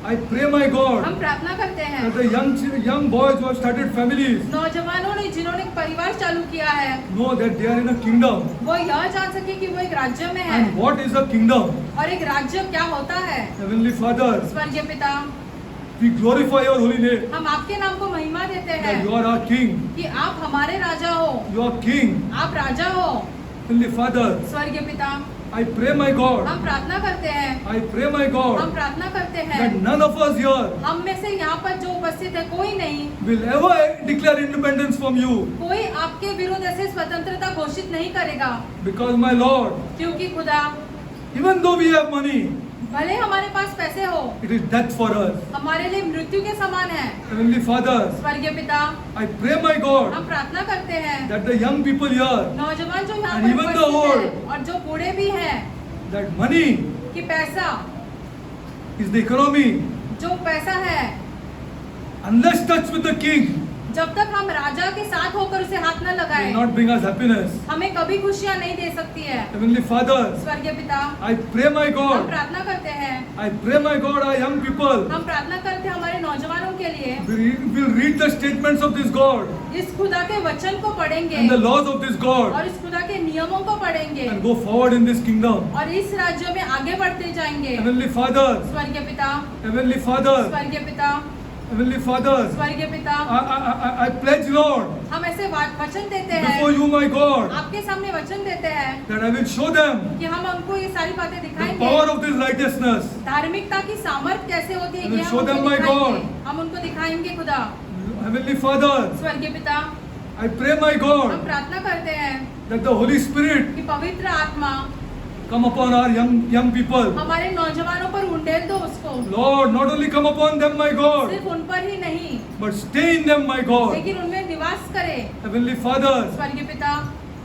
I pray, my God, हम प्रार्थना करते हैं that the young boys who have started families नौजवानों ने जिन्होंने परिवार चालू किया है know that they are in a kingdom. वो यह जान सके कि वो एक राज्य में है. And what is a kingdom? और एक राज्य क्या होता है. Heavenly Father, स्वर्गीय पिता, we glorify your holy name. हम आपके नाम को महिमा देते That हैं you are our king. कि आप हमारे राजा हो. You are king. आप राजा हो. Heavenly Father, स्वर्गीय पिता, I pray, my God, हम प्रार्थना करते हैं I pray, my हम God, प्रार्थना करते हैं that none of us here हम में से यहाँ पर जो उपस्थित है कोई नहीं, will ever declare independence from you. कोई आपके विरुद्ध ऐसे स्वतंत्रता घोषित नहीं करेगा. Because, my Lord, क्योंकि खुदा, even though we have money, भले हमारे पास पैसे हो, it is death for us. हमारे लिए मृत्यु के समान है. Heavenly Father, स्वर्गीय पिता, I pray, my God, हम प्रार्थना करते हैं that the young people here, नौजवान जो यहाँ And पर even the उपस्थित हैं और जो बूढ़े भी हैं that money कि पैसा, is the economy. जो पैसा है, Unless touched with the king, जब तक हम राजा के साथ होकर उसे हाथ न will लगाए not bring us happiness. हमें कभी खुशियाँ नहीं दे सकती है. Heavenly Father, स्वर्गीय पिता, I pray, my हम God, प्रार्थना करते हैं I pray, my God, our young people हम प्रार्थना करते हैं हमारे नौजवानों के लिए will read the statements of this God इस खुदा के वचन को पढ़ेंगे and the laws of this God और इस खुदा के नियमों को पढ़ेंगे and go forward in this kingdom. और इस राज्य में आगे बढ़ते जाएंगे. Heavenly Father, स्वर्गीय पिता, Heavenly Father, स्वर्गीय पिता, Heavenly Father, स्वर्गीय पिता, I pledge, Lord, हम ऐसे वचन देते हैं before you, my God, आपके सामने वचन देते हैं that I will show them कि हम उनको ये सारी बातें the दिखाएंगे. power of this righteousness. धार्मिकता की सामर्थ कैसे होती है I will ये हम show them, उनको my दिखाएंगे. हम उनको दिखाएंगे खुदा. Heavenly Father, स्वर्गीय पिता, I pray, my हम God, प्रार्थना करते हैं that the Holy Spirit कि पवित्र आत्मा come upon our young people. हमारे नौजवानों पर उंडेल दो उसको. Lord, not only come upon them, my God, सिर्फ उन पर ही नहीं but stay in them, my God. लेकिन उनमें निवास करे. Heavenly Father, स्वर्गीय पिता,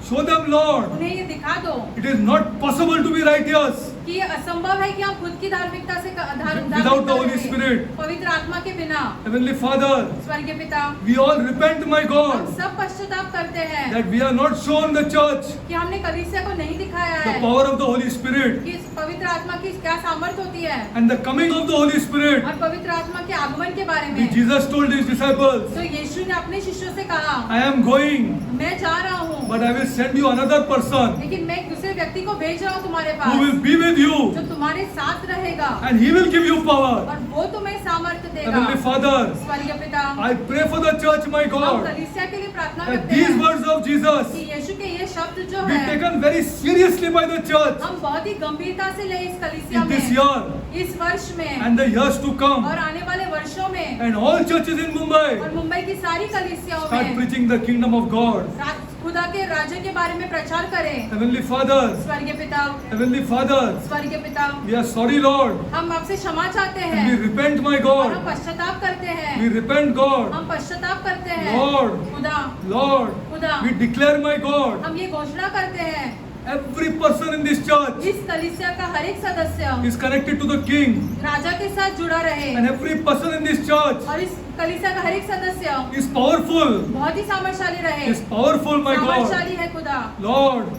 show them, Lord, उन्हें ये दिखा दो it is not possible to be righteous कि ये असंभव है कि हम खुद की धार्मिकता से without the Holy Spirit. पवित्र आत्मा के बिना. Heavenly Father, स्वर्गीय पिता, we all repent, my हम God, सब पश्चाताप करते हैं that we are not shown the church कि हमने कलीसिया को नहीं दिखाया the है power of the Holy Spirit कि इस पवित्र आत्मा की क्या सामर्थ होती है and the coming of the Holy Spirit. और पवित्र आत्मा के आगमन के बारे Which में. Jesus told his disciples, तो यीशु ने अपने शिष्यों से कहा, I am going, मैं जा रहा हूँ but I will send you another person लेकिन मैं एक दूसरे व्यक्ति को भेज रहा हूँ तुम्हारे who will pass be with with you, जो तुम्हारे साथ रहेगा and He will give you power. और वो तुम्हें सामर्थ्य देगा। Heavenly Father, स्वर्गीय पिता, I pray for the church, my हम God, कलीसिया के लिए प्रार्थना that करते these हैं words of Jesus कि यीशु के ये शब्द जो be है taken very seriously by the church हम बहुत ही गंभीरता से ले इस कलीसिया in this में, year इस वर्ष में and the years to come, और आने वाले वर्षों में, and all churches in और Mumbai मुंबई की सारी कलीसियाओं start में preaching the kingdom of God. खुदा के राज्य के बारे में प्रचार करें। Heavenly Father, स्वर्गीय पिता, Heavenly Father, स्वर्गीय पिता, we are sorry, Lord, हम आपसे क्षमा चाहते and we हैं repent, my और God. हम पश्चाताप करते हैं। We repent, God. हम पश्चाताप करते हैं Lord, खुदा, Lord, खुदा, we declare, my God, हम ये घोषणा करते हैं every person in this church इस कलीसिया का हर एक सदस्य is connected to the King, राजा के साथ जुड़ा रहे and every person in this church और इस कलीसिया का हर एक सदस्य is powerful, बहुत ही सामर्थशाली रहे, is powerful, my God. सामर्थशाली है खुदा। Lord,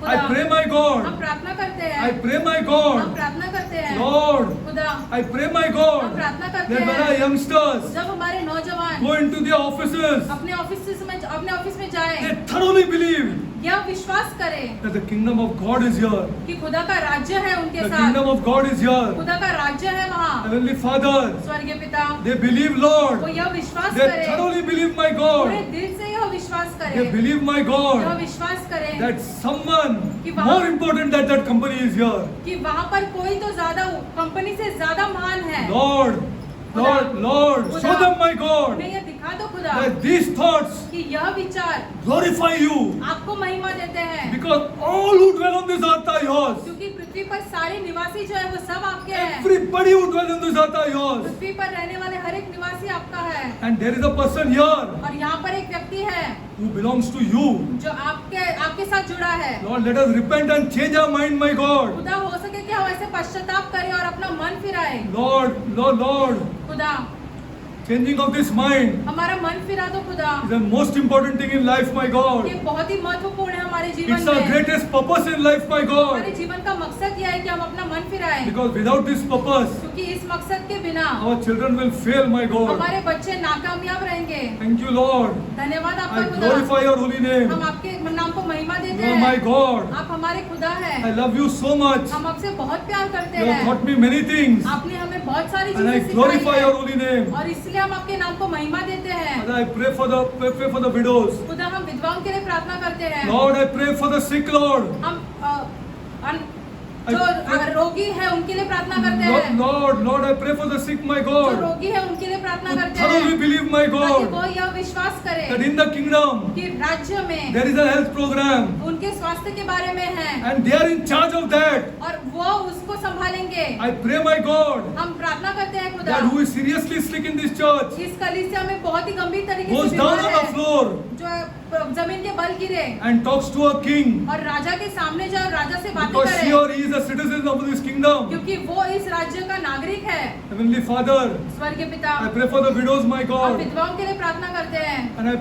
I pray, my हम God, प्रार्थना करते I हैं, pray, my हम God, प्रार्थना करते हैं Lord, खुदा, I pray, my हम God, प्रार्थना करते that when our हैं youngsters जब हमारे नौजवान go into their offices, अपने ऑफिस में जाए they thoroughly believe यह विश्वास करें that the kingdom of God is here. कि खुदा का राज्य है उनके The साथ, kingdom of God is here. खुदा का राज्य है वहाँ। Heavenly Father, स्वर्गीय पिता, they believe, वो Lord. यह विश्वास They करें, thoroughly believe, my पूरे God. दिल से यह विश्वास They करें, believe, my यह God, विश्वास करें that someone कि वहाँ- more important than that company is here. कि वहाँ पर कोई तो ज्यादा कंपनी से ज्यादा महान है। Lord, Lord, Lord, show them, my God, उन्हें यह दिखा दो खुदा that these thoughts कि यह विचार glorify you, आपको महिमा देते हैं, because all who dwell on this earth are yours. क्योंकि पृथ्वी पर सारे निवासी जो है वो सब आपके हैं। Everybody who dwell on this earth are yours. पृथ्वी पर रहने वाले हर एक निवासी आपका है And there is a person here और यहाँ पर एक व्यक्ति है who belongs to you. जो आपके साथ जुड़ा है। Lord, let us repent and change our mind, my God. खुदा हो सके कि हम ऐसे पश्चाताप करें और अपना मन फिराए। Lord, Lord, Lord, खुदा changing of this mind हमारा मन फिरा दो खुदा, is the most important thing in life, my God. ये बहुत ही महत्वपूर्ण है हमारे जीवन It's our में। greatest purpose in life, my हमारे God. जीवन का मकसद यह है कि हम अपना मन फिराएं, Because without this purpose, क्योंकि इस मकसद के बिना our children will fail, my God. हमारे बच्चे नाकामयाब रहेंगे। Thank you, Lord. धन्यवाद I आपका खुदा, glorify your holy name. हम आपके नाम को महिमा देते You are my हैं। God. आप हमारे खुदा I है, love you so much. हम आपसे बहुत प्यार करते You have हैं। taught me many things. आपने हमें बहुत सारी And I चीजें glorify सिखाई your है holy name. और इसलिए हम आपके नाम को महिमा देते हैं। And I pray for the widows. खुदा हम विधवाओं के लिए प्रार्थना करते हैं। Lord, I pray for the sick, Lord. हम जो रोगी है उनके लिए प्रार्थना करते Lord, हैं, Lord, I pray for the sick, my जो God. रोगी है उनके लिए प्रार्थना Who करते thoroughly हैं believe, my ताकि God, वो यह विश्वास करे that in the kingdom कि राज्य में there is a health program उनके स्वास्थ्य के बारे में है and they are in charge of that. और वो उसको संभालेंगे। I pray, my God, हम प्रार्थना करते हैं खुदा, that who is seriously sick in this church इस कलीसिया में बहुत ही गंभीर तरीके goes से down बीमार on the है, floor जो जमीन के बल गिरे and talks to a king और राजा के सामने जाए और राजा से बातें because she करे, or he is a citizen of this kingdom. क्योंकि वो इस राज्य का नागरिक है। Heavenly Father, स्वर्गीय पिता, I pray for the widows, my हम God, विधवाओं के लिए प्रार्थना करते हैं, and I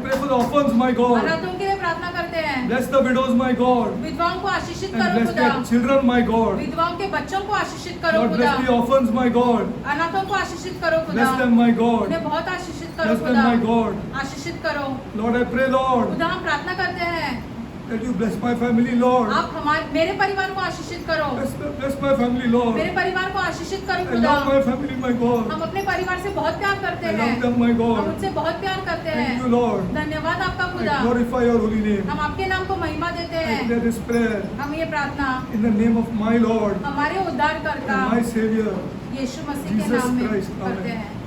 pray for the orphans, my God. अनाथों के लिए प्रार्थना करते हैं। Bless the widows, my God, विधवाओं को आशीषित and करो bless खुदा, their children, my God. विधवाओं के बच्चों को आशीषित करो Lord, खुदा, bless the orphans, my God. अनाथों को आशीषित करो खुदा, Bless them, my God. उन्हें बहुत आशीषित करो Bless them, खुदा, my God. आशीषित करो Lord, I pray, Lord, खुदा। हम प्रार्थना करते हैं that you bless my family, Lord. आप मेरे परिवार को आशीषित करो, Bless my family, Lord. मेरे परिवार को आशीषित करो I खुदा। love my family, my God. हम अपने परिवार से बहुत प्यार करते I हैं, love them, my हम God. उनसे बहुत प्यार करते Thank you, हैं। Lord. धन्यवाद आपका I खुदा, glorify your holy name. हम आपके नाम को महिमा देते I हैं। pray this prayer हम ये प्रार्थना in the name of my Lord हमारे उद्धारकर्ता and my Savior, यीशु मसीह के Jesus नाम में Christ. करते Amen. हैं।